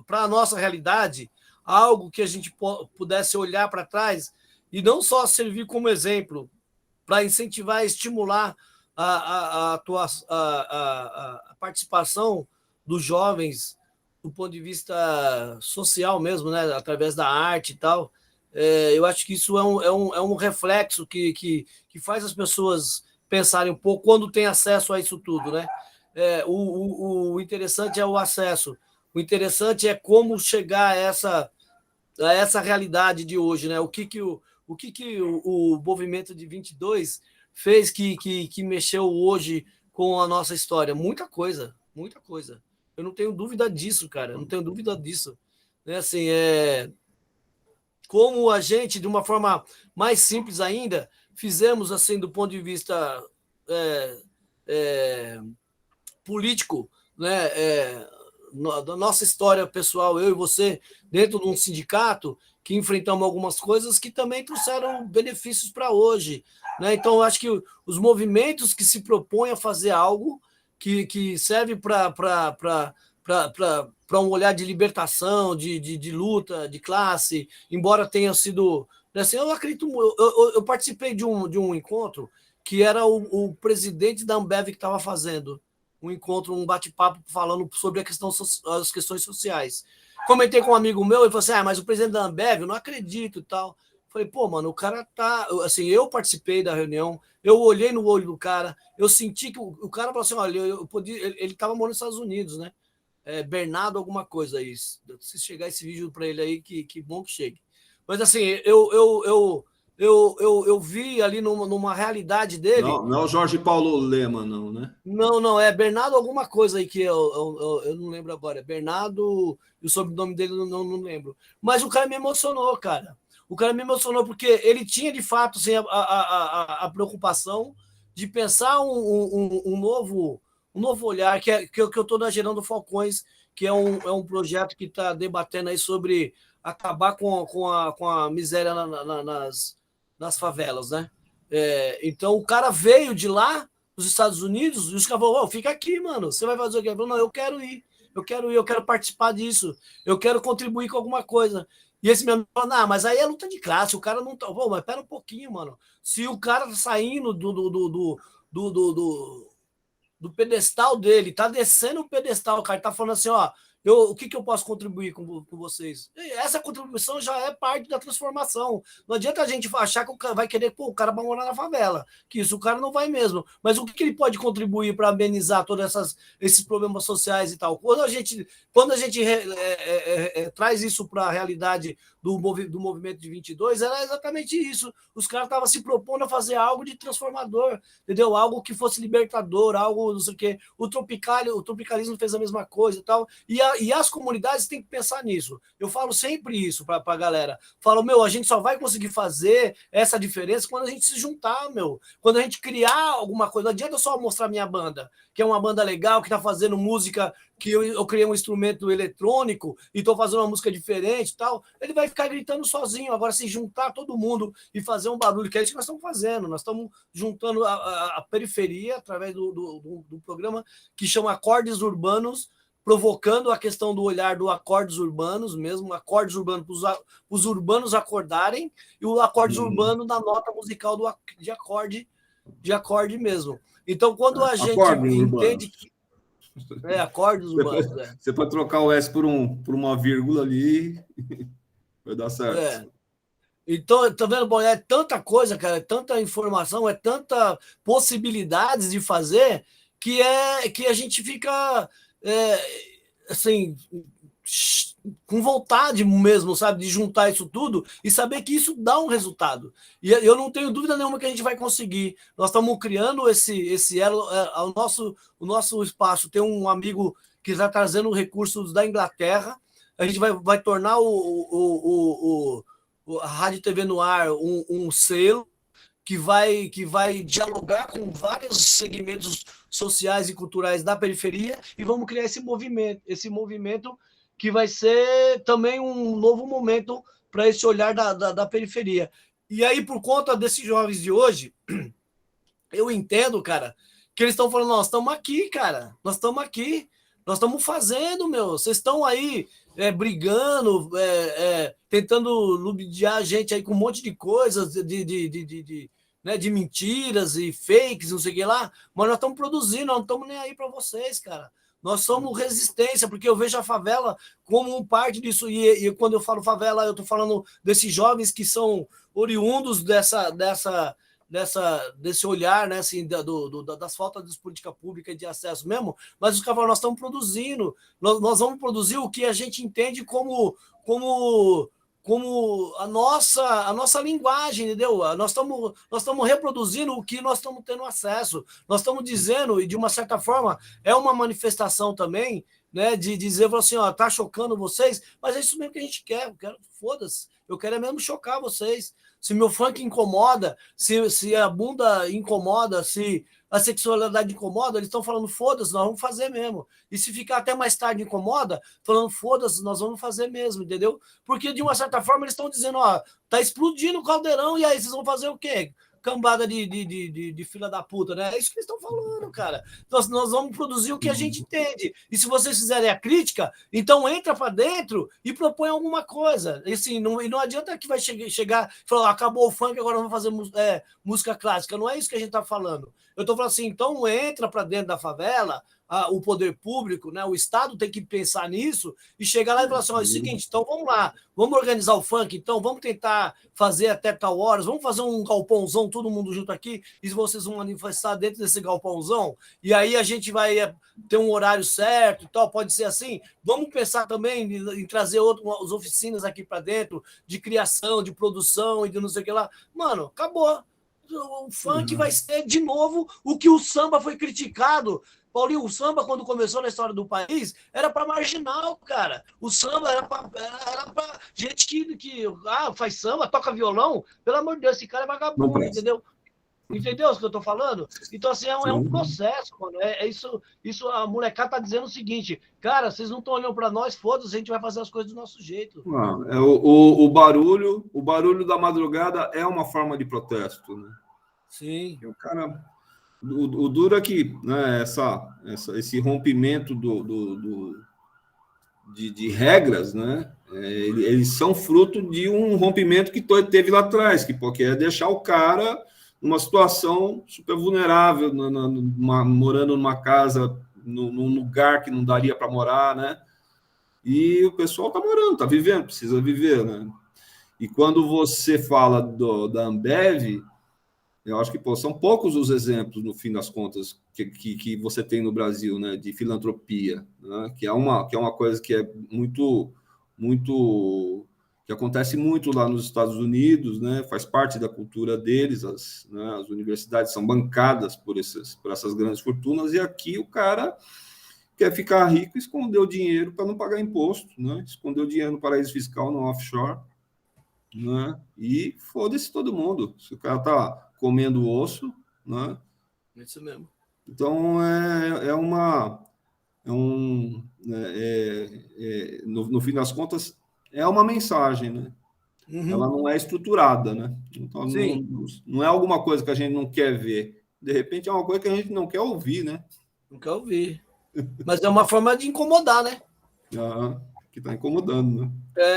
para a nossa realidade algo que a gente pudesse olhar para trás e não só servir como exemplo para incentivar e estimular a participação dos jovens do ponto de vista social mesmo, né? Através da arte e tal. Eu acho que isso é um reflexo que faz as pessoas pensarem um pouco quando tem acesso a isso tudo, né? O interessante é o acesso. O interessante é como chegar a essa realidade de hoje, né? O que o movimento de 22 fez que mexeu hoje com a nossa história? Muita coisa, muita coisa. Eu não tenho dúvida disso, cara. Eu não tenho dúvida disso. Né? Assim, como a gente, de uma forma mais simples ainda, fizemos assim do ponto de vista político, né? Da nossa história pessoal, eu e você, dentro de um sindicato, que enfrentamos algumas coisas que também trouxeram benefícios para hoje. Né? Então, eu acho que os movimentos que se propõem a fazer algo que serve para um olhar de libertação, de luta, de classe, embora tenha sido. Assim, eu acredito. Eu participei de um encontro que era o presidente da Ambev que estava fazendo um encontro, um bate-papo falando sobre as questões sociais. Comentei com um amigo meu, ele falou assim: mas o presidente da Ambev, eu não acredito e tal. Falei, pô, mano, o cara tá. Assim, eu participei da reunião, eu olhei no olho do cara, eu senti que o cara falou assim: olha, ele estava morando nos Estados Unidos, né? Bernardo, alguma coisa aí. Se chegar esse vídeo para ele aí, que bom que chegue. Mas assim, eu vi ali numa realidade dele. Não é o Jorge Paulo Lema, não, né? Não, é Bernardo alguma coisa aí que eu não lembro agora. Bernardo, e o sobrenome dele eu não lembro. Mas o cara me emocionou, cara. O cara me emocionou porque ele tinha, de fato, assim, a preocupação de pensar um novo olhar, que eu estou na Gerando Falcões, que é um projeto que está debatendo aí sobre acabar com a miséria nas favelas, né? Então, o cara veio de lá, dos Estados Unidos, e os caras falaram, fica aqui, mano, você vai fazer o quê? Ele falou, não, eu quero ir, eu quero participar disso, eu quero contribuir com alguma coisa. E esse meu amigo falou, não, mas aí é luta de classe, o cara não tá. Pô, mas pera um pouquinho, mano. Se o cara tá saindo do pedestal dele, tá descendo o pedestal, o cara tá falando assim, ó, o que eu posso contribuir com vocês? E essa contribuição já é parte da transformação. Não adianta a gente achar que o cara vai querer, pô, o cara vai morar na favela, que isso o cara não vai mesmo. Mas o que ele pode contribuir para amenizar todos esses problemas sociais e tal? Quando a gente traz isso para a realidade do movimento de 22, era exatamente isso. Os caras estavam se propondo a fazer algo de transformador, entendeu? Algo que fosse libertador, algo não sei o quê. O tropicalismo fez a mesma coisa e tal. E as comunidades têm que pensar nisso. Eu falo sempre isso para a galera. Falo, a gente só vai conseguir fazer essa diferença quando a gente se juntar, quando a gente criar alguma coisa. Não adianta só mostrar minha banda, que é uma banda legal, que está fazendo música, que eu criei um instrumento eletrônico e estou fazendo uma música diferente e tal. Ele vai ficar gritando sozinho. Agora, se juntar todo mundo e fazer um barulho, que é isso que nós estamos fazendo. Nós estamos juntando a periferia através do programa que chama Acordes Urbanos, provocando a questão do olhar do acordes urbanos mesmo, acordes urbanos para os urbanos acordarem, e o acordes urbano na nota musical de acorde mesmo. Então, quando a gente entende que acordes urbanos. Você pode trocar o S por uma vírgula ali, vai dar certo. Então, tá vendo, bom, é tanta coisa, cara, é tanta informação, é tanta possibilidades de fazer que a gente fica assim com vontade mesmo, sabe, de juntar isso tudo e saber que isso dá um resultado. E eu não tenho dúvida nenhuma que a gente vai conseguir. Nós estamos criando esse elo, o nosso espaço. Tem um amigo que está trazendo recursos da Inglaterra. A gente vai tornar a Rádio TV no Ar um selo que vai dialogar com vários segmentos sociais e culturais da periferia e vamos criar esse movimento que vai ser também um novo momento para esse olhar da periferia. E aí, por conta desses jovens de hoje, eu entendo, cara, que eles estão falando, nós estamos aqui, cara, nós estamos aqui, nós estamos fazendo, meu, vocês estão aí brigando, tentando ludibriar a gente aí com um monte de coisas, de mentiras e fakes, não sei o que lá, mas nós estamos produzindo, nós não estamos nem aí para vocês, cara. Nós somos resistência, porque eu vejo a favela como parte disso. E quando eu falo favela, eu estou falando desses jovens que são oriundos desse olhar, né, assim, das faltas de política pública e de acesso mesmo. Mas os caras, nós estamos produzindo, nós vamos produzir o que a gente entende como a nossa linguagem, entendeu? Nós estamos reproduzindo o que nós estamos tendo acesso. Nós estamos dizendo, e de uma certa forma, é uma manifestação também, né, de dizer assim, ó, tá chocando vocês, mas é isso mesmo que a gente quer. Foda-se, eu quero mesmo chocar vocês. Se meu funk incomoda, se a bunda incomoda, se a sexualidade incomoda, eles estão falando, foda-se, nós vamos fazer mesmo. E se ficar até mais tarde incomoda, falando, foda-se, nós vamos fazer mesmo, entendeu? Porque, de uma certa forma, eles estão dizendo, ó, tá explodindo o caldeirão, e aí vocês vão fazer o quê? Cambada de filha da puta, né? É isso que eles estão falando, cara. Nós vamos produzir o que a gente entende. E se vocês fizerem a crítica, então entra para dentro e propõe alguma coisa. E, assim, não adianta que vai chegar e falar, acabou o funk, agora vamos fazer música clássica. Não é isso que a gente está falando. Eu estou falando assim, então entra para dentro da favela, o poder público, né, o Estado tem que pensar nisso e chegar lá e falar assim, é o seguinte, então vamos lá, vamos organizar o funk, então vamos tentar fazer até tal horas, vamos fazer um galpãozão, todo mundo junto aqui, e vocês vão manifestar dentro desse galpãozão, e aí a gente vai ter um horário certo e tal, pode ser assim. Vamos pensar também em trazer as oficinas aqui para dentro, de criação, de produção e de não sei o que lá. Mano, acabou. O funk vai ser, de novo, o que o samba foi criticado. Paulinho, o samba, quando começou na história do país, era para marginal, cara. O samba era para gente que faz samba, toca violão. Pelo amor de Deus, esse cara é vagabundo, entendeu? Entendeu o que eu tô falando? Então, assim, é um processo, mano. Isso a molecada tá dizendo o seguinte, cara, vocês não estão olhando para nós, foda-se, a gente vai fazer as coisas do nosso jeito. O barulho da madrugada é uma forma de protesto, né? Sim. O cara... O duro é que, né, esse rompimento de regras, né, eles são fruto de um rompimento que teve lá atrás, que é deixar o cara numa situação super vulnerável, morando numa casa, num lugar que não daria para morar, né? E o pessoal está morando, está vivendo, precisa viver, né? E quando você fala da Ambev, eu acho que são poucos os exemplos, no fim das contas, que você tem no Brasil, né, de filantropia, né, que é uma coisa que é muito, que acontece muito lá nos Estados Unidos, né, faz parte da cultura deles, as universidades são bancadas por essas grandes fortunas, e aqui o cara quer ficar rico e esconder o dinheiro para não pagar imposto, né, esconder o dinheiro no paraíso fiscal, no offshore, né, e foda-se todo mundo. Se o cara está comendo osso, né? Isso mesmo. Então, no fim das contas, é uma mensagem, né? Uhum. Ela não é estruturada, né? Então, não é alguma coisa que a gente não quer ver. De repente, é uma coisa que a gente não quer ouvir, né? Não quer ouvir. Mas é uma forma de incomodar, né? Que está incomodando, né?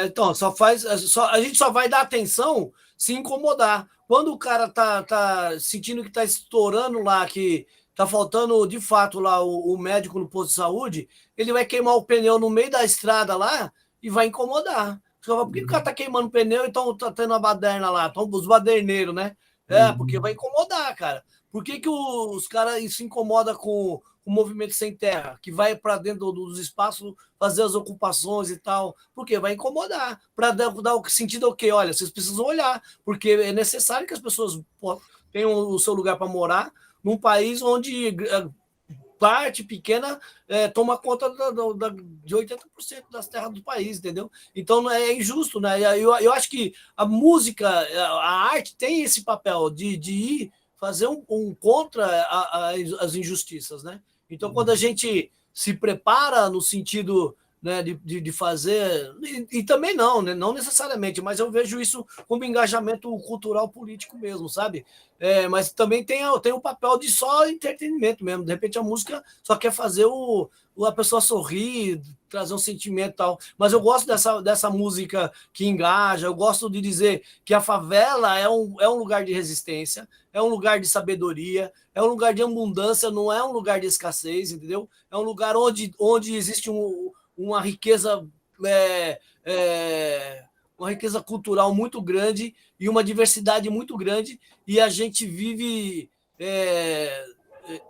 Então, a gente só vai dar atenção se incomodar. Quando o cara tá sentindo que tá estourando lá, que tá faltando de fato lá o médico no posto de saúde, ele vai queimar o pneu no meio da estrada lá e vai incomodar. Por que o cara tá queimando pneu e tá tendo a baderna lá? Tão, os baderneiros, né? Porque vai incomodar, cara. Por que os caras se incomodam com o movimento sem terra, que vai para dentro dos espaços fazer as ocupações e tal? Porque vai incomodar. Para dar o sentido o quê? Olha, vocês precisam olhar, porque é necessário que as pessoas tenham o seu lugar para morar num país onde parte pequena toma conta de 80% das terras do país, entendeu? Então é injusto, né? Eu acho que a música, a arte tem esse papel de ir fazer um contra as injustiças, né? Então, quando a gente se prepara no sentido, né, de fazer, e também não, né, não necessariamente, mas eu vejo isso como engajamento cultural político mesmo, sabe? Mas também tem o papel de só entretenimento mesmo. De repente a música só quer fazer a pessoa sorrir, trazer um sentimento e tal. Mas eu gosto dessa música que engaja, eu gosto de dizer que a favela é um lugar de resistência, é um lugar de sabedoria, é um lugar de abundância, não é um lugar de escassez, entendeu? É um lugar onde existe uma riqueza, uma riqueza cultural muito grande e uma diversidade muito grande, e a gente vive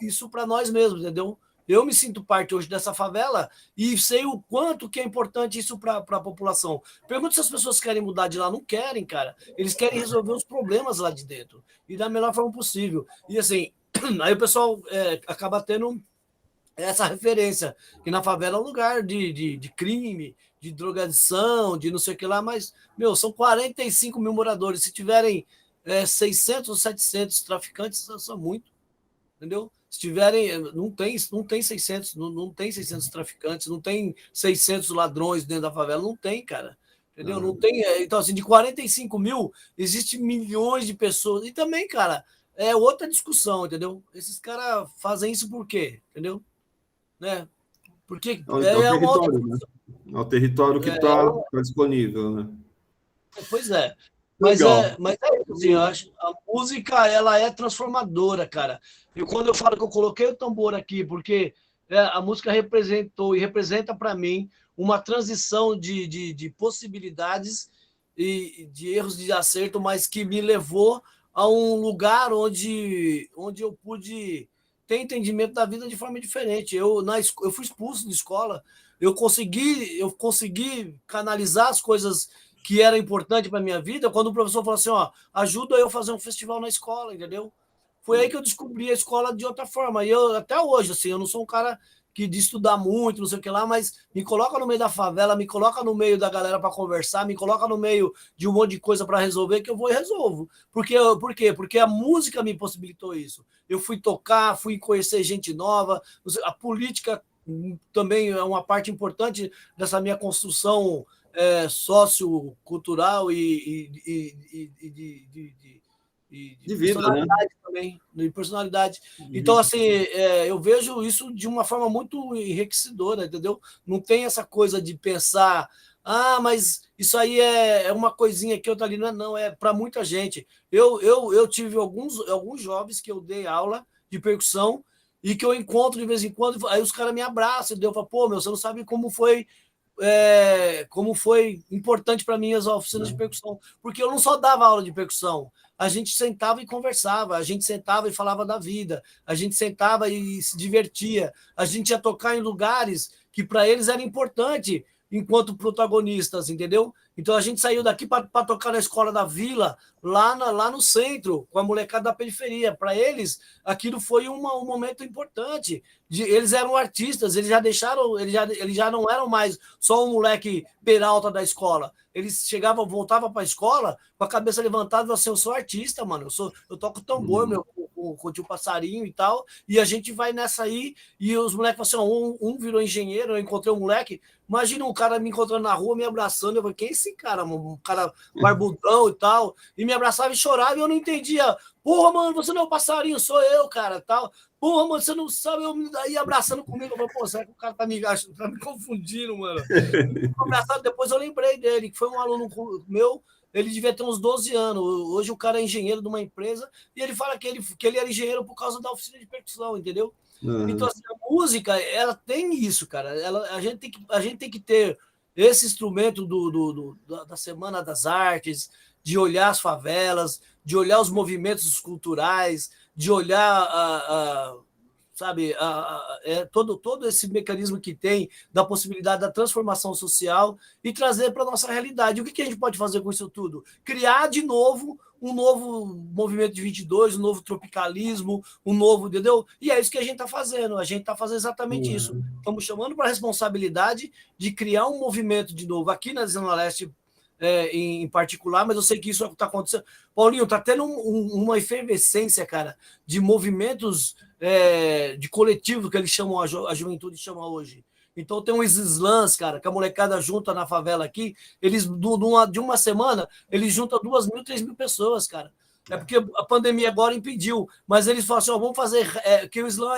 isso para nós mesmos, entendeu? Eu me sinto parte hoje dessa favela e sei o quanto que é importante isso para a população. Pergunto se as pessoas querem mudar de lá. Não querem, cara. Eles querem resolver os problemas lá de dentro e da melhor forma possível. E assim, aí o pessoal acaba tendo essa referência, que na favela é um lugar de crime, de drogadição, de não sei o que lá, mas, são 45 mil moradores. Se tiverem 600 ou 700 traficantes, são muito, entendeu? Se tiverem, não tem 600, não tem 600 traficantes, não tem 600 ladrões dentro da favela, não tem, cara. Entendeu? Não tem. Então, assim, de 45 mil, existe milhões de pessoas. E também, cara, é outra discussão, entendeu? Esses caras fazem isso por quê? Entendeu? Né? Porque É o uma outra. território, né? É o território que está disponível, né? Pois é. Legal. Mas isso, assim, eu acho. A música, ela é transformadora, cara. E quando eu falo que eu coloquei o tambor aqui, porque a música representou e representa para mim uma transição de possibilidades e de erros de acerto, mas que me levou a um lugar onde eu pude ter entendimento da vida de forma diferente. Eu fui expulso de escola, eu consegui canalizar as coisas que era importante para minha vida, quando o professor falou assim, ó, ajuda eu a fazer um festival na escola, entendeu? Foi aí que eu descobri a escola de outra forma. E eu, até hoje, assim, eu não sou um cara de estudar muito, não sei o que lá, mas me coloca no meio da favela, me coloca no meio da galera para conversar, me coloca no meio de um monte de coisa para resolver, que eu vou e resolvo. Por quê? Porque a música me possibilitou isso. Eu fui tocar, fui conhecer gente nova, a política também é uma parte importante dessa minha construção sociocultural e de vida, personalidade, né? também, de personalidade. Então, assim, eu vejo isso de uma forma muito enriquecedora, entendeu? Não tem essa coisa de pensar, mas isso aí é uma coisinha aqui, outra ali. Não, é para muita gente. Eu tive alguns jovens que eu dei aula de percussão e que eu encontro de vez em quando, aí os caras me abraçam, eu falo, pô, você não sabe como foi importante para mim as oficinas de percussão, porque eu não só dava aula de percussão, a gente sentava e conversava, a gente sentava e falava da vida, a gente sentava e se divertia, a gente ia tocar em lugares que para eles era importante enquanto protagonistas, entendeu? Então a gente saiu daqui para tocar na escola da vila, lá no centro, com a molecada da periferia. Para eles, aquilo foi um momento importante. Eles eram artistas, eles já deixaram, eles já não eram mais só um moleque peralta da escola. Eles voltavam para a escola com a cabeça levantada e falavam assim, eu sou artista, mano, eu toco tambor, com o tio Passarinho e tal, e a gente vai nessa aí, e os moleques falaram assim, um virou engenheiro, eu encontrei um moleque, imagina um cara me encontrando na rua, me abraçando, eu falei, quem é esse cara, mano? Um cara barbudão e tal, e me abraçava e chorava, e eu não entendia, porra, mano, você não é o Passarinho, sou eu, cara, tal, porra, mano, você não sabe, eu aí abraçando comigo, eu falei, pô, será que o cara tá me confundindo, mano? Depois eu lembrei dele, que foi um aluno meu, ele devia ter uns 12 anos. Hoje o cara é engenheiro de uma empresa e ele fala que ele era engenheiro por causa da oficina de percussão, entendeu? Então, assim, a música, ela tem isso, cara. A gente tem que ter esse instrumento da Semana das Artes, de olhar as favelas, de olhar os movimentos culturais, de olhar sabe, todo esse mecanismo que tem da possibilidade da transformação social e trazer para a nossa realidade. O que a gente pode fazer com isso tudo? Criar de novo um novo movimento de 22, um novo tropicalismo, um novo, entendeu? E é isso que a gente está fazendo. A gente está fazendo exatamente isso. Estamos chamando para a responsabilidade de criar um movimento de novo aqui na Zona Leste, em particular, mas eu sei que isso está acontecendo. Paulinho, está tendo uma efervescência, cara, de movimentos de coletivo que eles chamam, a juventude chama hoje. Então tem uns slams, cara, que a molecada junta na favela aqui, eles de uma semana, eles juntam 2.000, 3.000 pessoas, cara. É porque a pandemia agora impediu, mas eles falam assim, vamos fazer, que o slam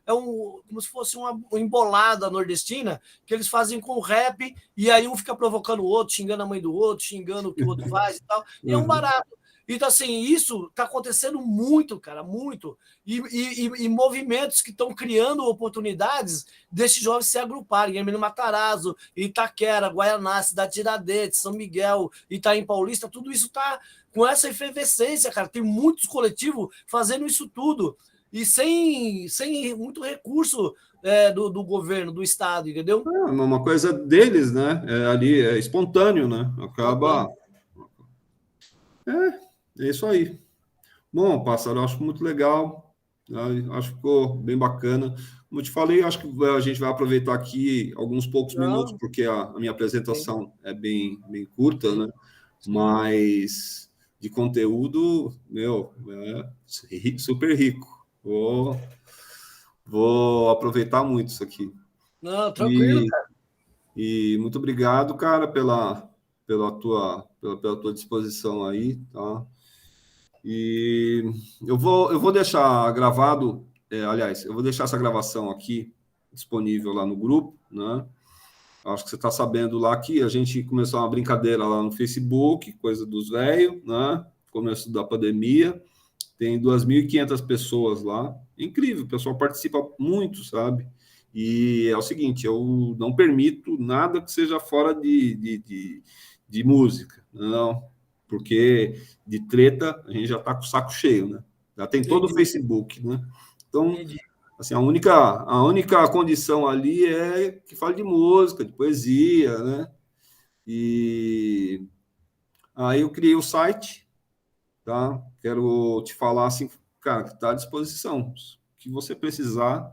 como se fosse uma embolada nordestina, que eles fazem com rap, e aí um fica provocando o outro, xingando a mãe do outro, xingando o que o outro faz e tal, e é um barato. Então, assim, isso está acontecendo muito, cara, muito. E movimentos que estão criando oportunidades desses jovens se agruparem. Emílio Matarazzo, Itaquera, Guaianá, Cidade Tiradentes, São Miguel, Itaim Paulista, tudo isso está com essa efervescência, cara. Tem muitos coletivos fazendo isso tudo. E sem muito recurso do governo, do Estado, entendeu? É uma coisa deles, né? Ali é espontâneo, né? Acaba. É isso aí. Bom, Pássaro, acho muito legal. Acho que ficou bem bacana. Como eu te falei, acho que a gente vai aproveitar aqui alguns poucos minutos, porque a minha apresentação é bem curta, né? Mas de conteúdo, meu, super rico. Vou aproveitar muito isso aqui. Não, tranquilo, cara. E muito obrigado, cara, pela tua disposição aí, tá? E eu vou deixar gravado, aliás, eu vou deixar essa gravação aqui disponível lá no grupo, né? Acho que você está sabendo lá que a gente começou uma brincadeira lá no Facebook, coisa dos velhos, né? Começo da pandemia, tem 2.500 pessoas lá, incrível, o pessoal participa muito, sabe? E é o seguinte, eu não permito nada que seja fora de música, não, porque de treta a gente já está com o saco cheio, né? Já tem todo o Facebook, né? Então, assim, a única condição ali é que fale de música, de poesia, né? E aí eu criei o site, tá? Quero te falar assim, cara, que está à disposição. O que você precisar,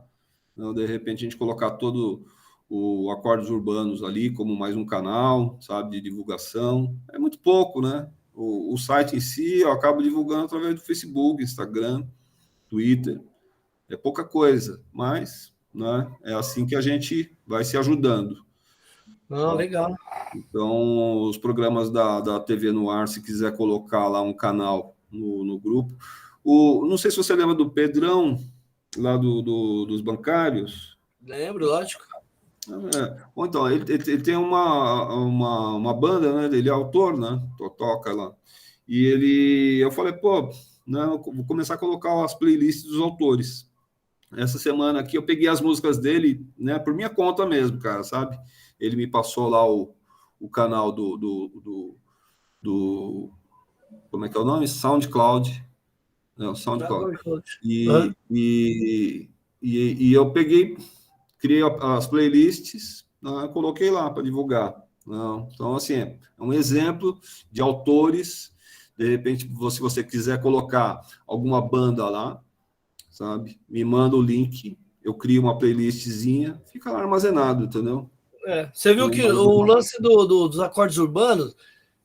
né? De repente a gente colocar todo o Acordes Urbanos ali como mais um canal, sabe, de divulgação. É muito pouco, né? O site em si eu acabo divulgando através do Facebook, Instagram, Twitter. É pouca coisa, mas, né, é assim que a gente vai se ajudando. Não, legal. Então, os programas da TV no ar, se quiser colocar lá um canal no grupo. Não sei se você lembra do Pedrão, lá dos bancários. Lembro, lógico. Ou então, ele tem uma banda, né? Ele é autor, né? Toca lá. E eu falei, pô, né, eu vou começar a colocar as playlists dos autores. Essa semana aqui eu peguei as músicas dele, né, por minha conta mesmo, cara, sabe? Ele me passou lá o canal do como é que é o nome? SoundCloud. Não, SoundCloud. E eu peguei, criei as playlists, né, coloquei lá para divulgar. Não, então, assim, é um exemplo de autores. De repente, se você quiser colocar alguma banda lá, sabe? Me manda o link, eu crio uma playlistzinha, fica lá armazenado, entendeu? Você viu que o lance dos acordes urbanos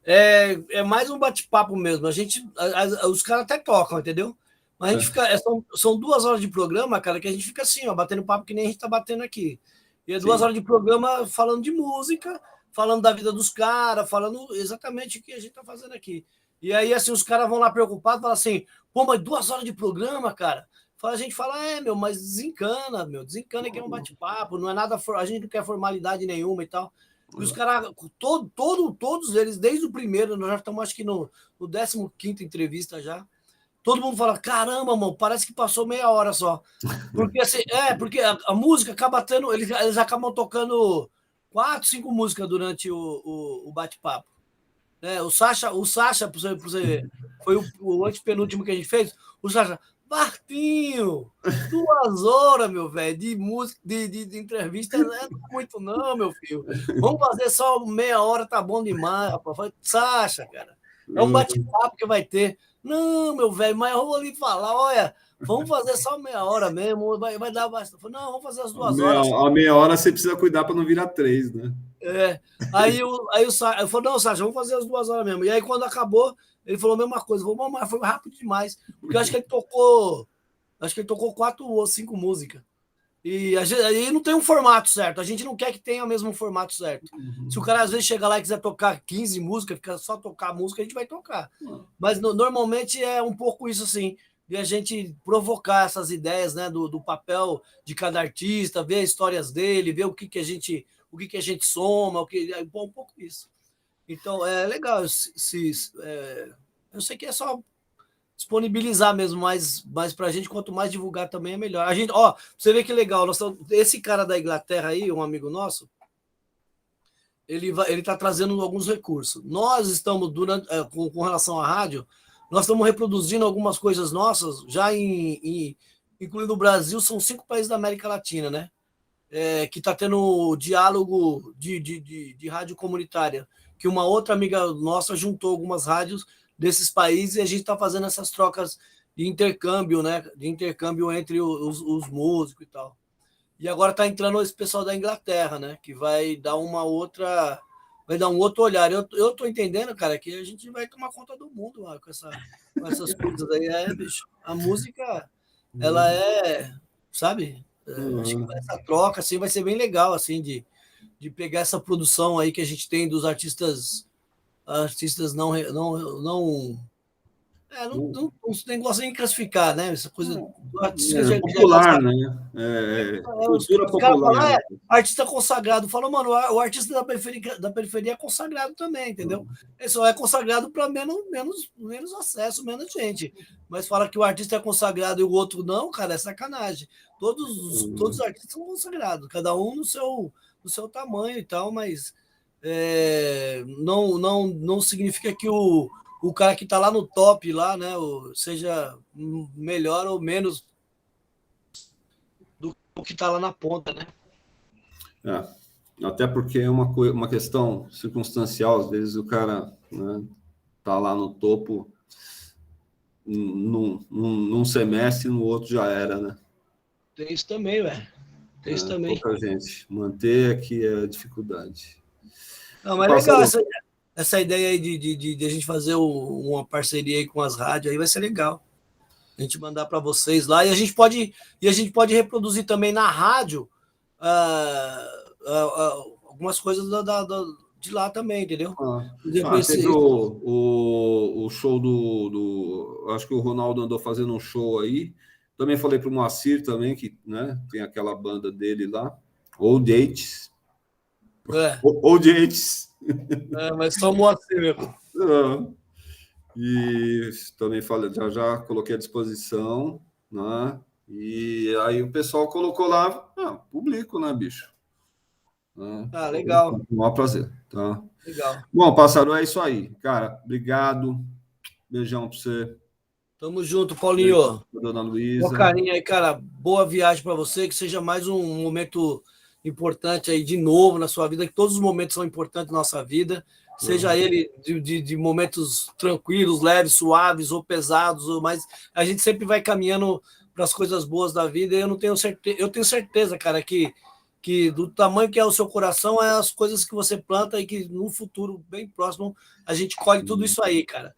é mais um bate-papo mesmo. Os caras até tocam, entendeu? Mas a gente fica. São 2 horas de programa, cara, que a gente fica assim, ó, batendo papo que nem a gente tá batendo aqui. E 2 horas de programa falando de música, falando da vida dos caras, falando exatamente o que a gente tá fazendo aqui. E aí, assim, os caras vão lá preocupados, falam assim, pô, mas 2 horas de programa, cara. A gente fala, mas desencana, que é um bate-papo, não é nada, a gente não quer formalidade nenhuma e tal. E os caras, todos eles, desde o primeiro, nós já estamos acho que no 15ª entrevista já, todo mundo fala, caramba, mano, parece que passou meia hora só. Porque assim, porque a música acaba tendo, eles acabam tocando 4, 5 músicas durante o bate-papo. O Sacha, pra você ver, foi o antepenúltimo que a gente fez. O Sacha, Bartinho, 2 horas, meu velho, de música, de entrevista, não é muito, não, meu filho. Vamos fazer só meia hora, tá bom demais, rapaz. Falei, Sacha, cara, é um bate-papo que vai ter. Não, meu velho, mas eu vou ali falar, olha, vamos fazer só meia hora mesmo, vai dar bastante. Falei, não, vamos fazer as 2 horas. A meia hora você precisa cuidar para não virar 3, né? Aí o Sacha, eu falei, não, Sacha, vamos fazer as 2 horas mesmo. E aí, quando acabou, ele falou a mesma coisa. Falou, mas foi rápido demais. Porque eu acho que ele tocou 4 ou 5 músicas. E aí não tem um formato certo. A gente não quer que tenha o mesmo formato certo. Se o cara às vezes chegar lá e quiser tocar 15 músicas, fica só tocar música, a gente vai tocar. Mas normalmente é um pouco isso assim, de a gente provocar essas ideias, né, do papel de cada artista, ver as histórias dele, ver o que a gente soma, é um pouco isso. Então é legal. Eu sei que é só disponibilizar mesmo, mas para a gente, quanto mais divulgar também é melhor. A gente, você vê que legal, esse cara da Inglaterra aí, um amigo nosso, ele está trazendo alguns recursos. Nós estamos, com relação à rádio, nós estamos reproduzindo algumas coisas nossas, já incluindo o Brasil, são 5 países da América Latina, né? Que está tendo diálogo de rádio comunitária, que uma outra amiga nossa juntou algumas rádios desses países e a gente está fazendo essas trocas de intercâmbio, né? De intercâmbio entre os músicos e tal. E agora está entrando esse pessoal da Inglaterra, né? Que vai dar um outro olhar. Eu estou entendendo, cara, que a gente vai tomar conta do mundo com essas coisas aí. Bicho, a música, ela sabe? Acho que essa troca assim, vai ser bem legal, assim, de pegar essa produção aí que a gente tem dos artistas não nem gostam de classificar, né? Essa coisa do artista popular, né? Cultura popular. Artista consagrado. Falou, mano, o artista da periferia é consagrado também, entendeu? Ele só é consagrado para menos acesso, menos gente. Mas fala que o artista é consagrado e o outro não, cara, é sacanagem. Todos os artistas são consagrados, cada um no seu tamanho e tal, mas não significa que o cara que está lá no top, lá, né, seja melhor ou menos do que está lá na ponta, né? Até porque é uma questão circunstancial, às vezes o cara, né, tá lá no topo num semestre, no outro já era, né? Tem isso também, velho. Tem isso também. Pouca gente. Manter aqui é a dificuldade. Não, mas legal essa ideia aí de a gente fazer uma parceria aí com as rádios, aí vai ser legal. A gente mandar para vocês lá, e a gente pode reproduzir também na rádio algumas coisas de lá também, entendeu? Teve o show acho que o Ronaldo andou fazendo um show aí. Também falei para o Moacir também, que, né, tem aquela banda dele lá, Old Dates. Old Dates. Mas só o Moacir mesmo. E também falei, já coloquei à disposição, né? E aí o pessoal colocou lá, público, né, bicho? Legal. Um maior prazer, tá? Legal. Bom, Pássaro, é isso aí. Cara, obrigado. Beijão para você. Tamo junto, Paulinho. Dona Luísa. Boa carinha aí, cara. Boa viagem para você, que seja mais um momento importante aí de novo na sua vida, que todos os momentos são importantes na nossa vida, seja ele de momentos tranquilos, leves, suaves ou pesados, mas a gente sempre vai caminhando para as coisas boas da vida. E eu tenho certeza, cara, que do tamanho que é o seu coração, é as coisas que você planta e que no futuro bem próximo a gente colhe tudo isso aí, cara.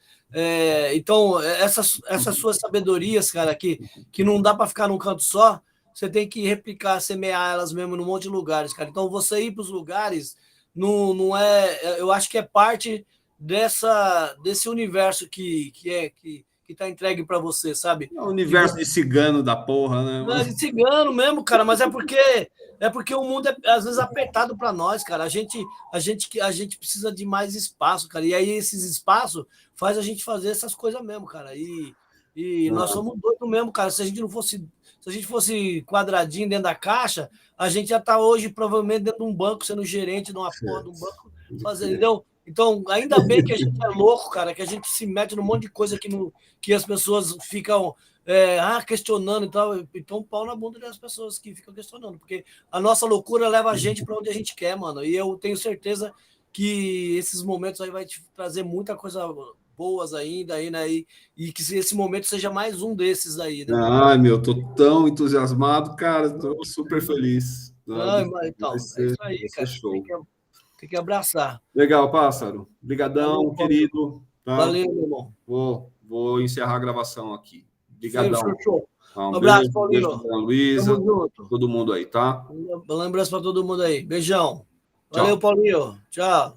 Então, essas suas sabedorias, cara, que não dá para ficar num canto só, você tem que replicar, semear elas mesmo num monte de lugares, cara. Então, você ir para os lugares não é... Eu acho que é parte desse universo que está entregue para você, sabe? É o universo de cigano da porra, né? Não, de cigano mesmo, cara, mas é porque o mundo é, às vezes, apertado para nós, cara. A gente precisa de mais espaço, cara. E aí, esses espaços faz a gente fazer essas coisas mesmo, cara. E nós somos doidos mesmo, cara. Se a gente fosse quadradinho dentro da caixa, a gente já tá hoje provavelmente dentro de um banco, sendo gerente de uma porra de um banco, fazendo, entendeu? Então, ainda bem que a gente é louco, cara, que a gente se mete num monte de coisa que as pessoas ficam questionando e tal. Então, pau na bunda das pessoas que ficam questionando, porque a nossa loucura leva a gente para onde a gente quer, mano. E eu tenho certeza que esses momentos aí vai te trazer muita coisa boas ainda aí, né? E que esse momento seja mais um desses aí, né? Ai, meu, tô tão entusiasmado, cara, tô super feliz. Então, Vai isso aí, ser cara. show. Tem que abraçar. Legal, pássaro. Obrigadão, Valeu, querido. Tá? valeu, meu irmão. Vou encerrar a gravação aqui. Obrigadão. Fechou. Tá, Um abraço, beijo Paulinho. para a Luísa, Tamo junto. todo mundo aí, tá? Lembrança para todo mundo aí. Beijão. Valeu, Tchau. Paulinho. Tchau.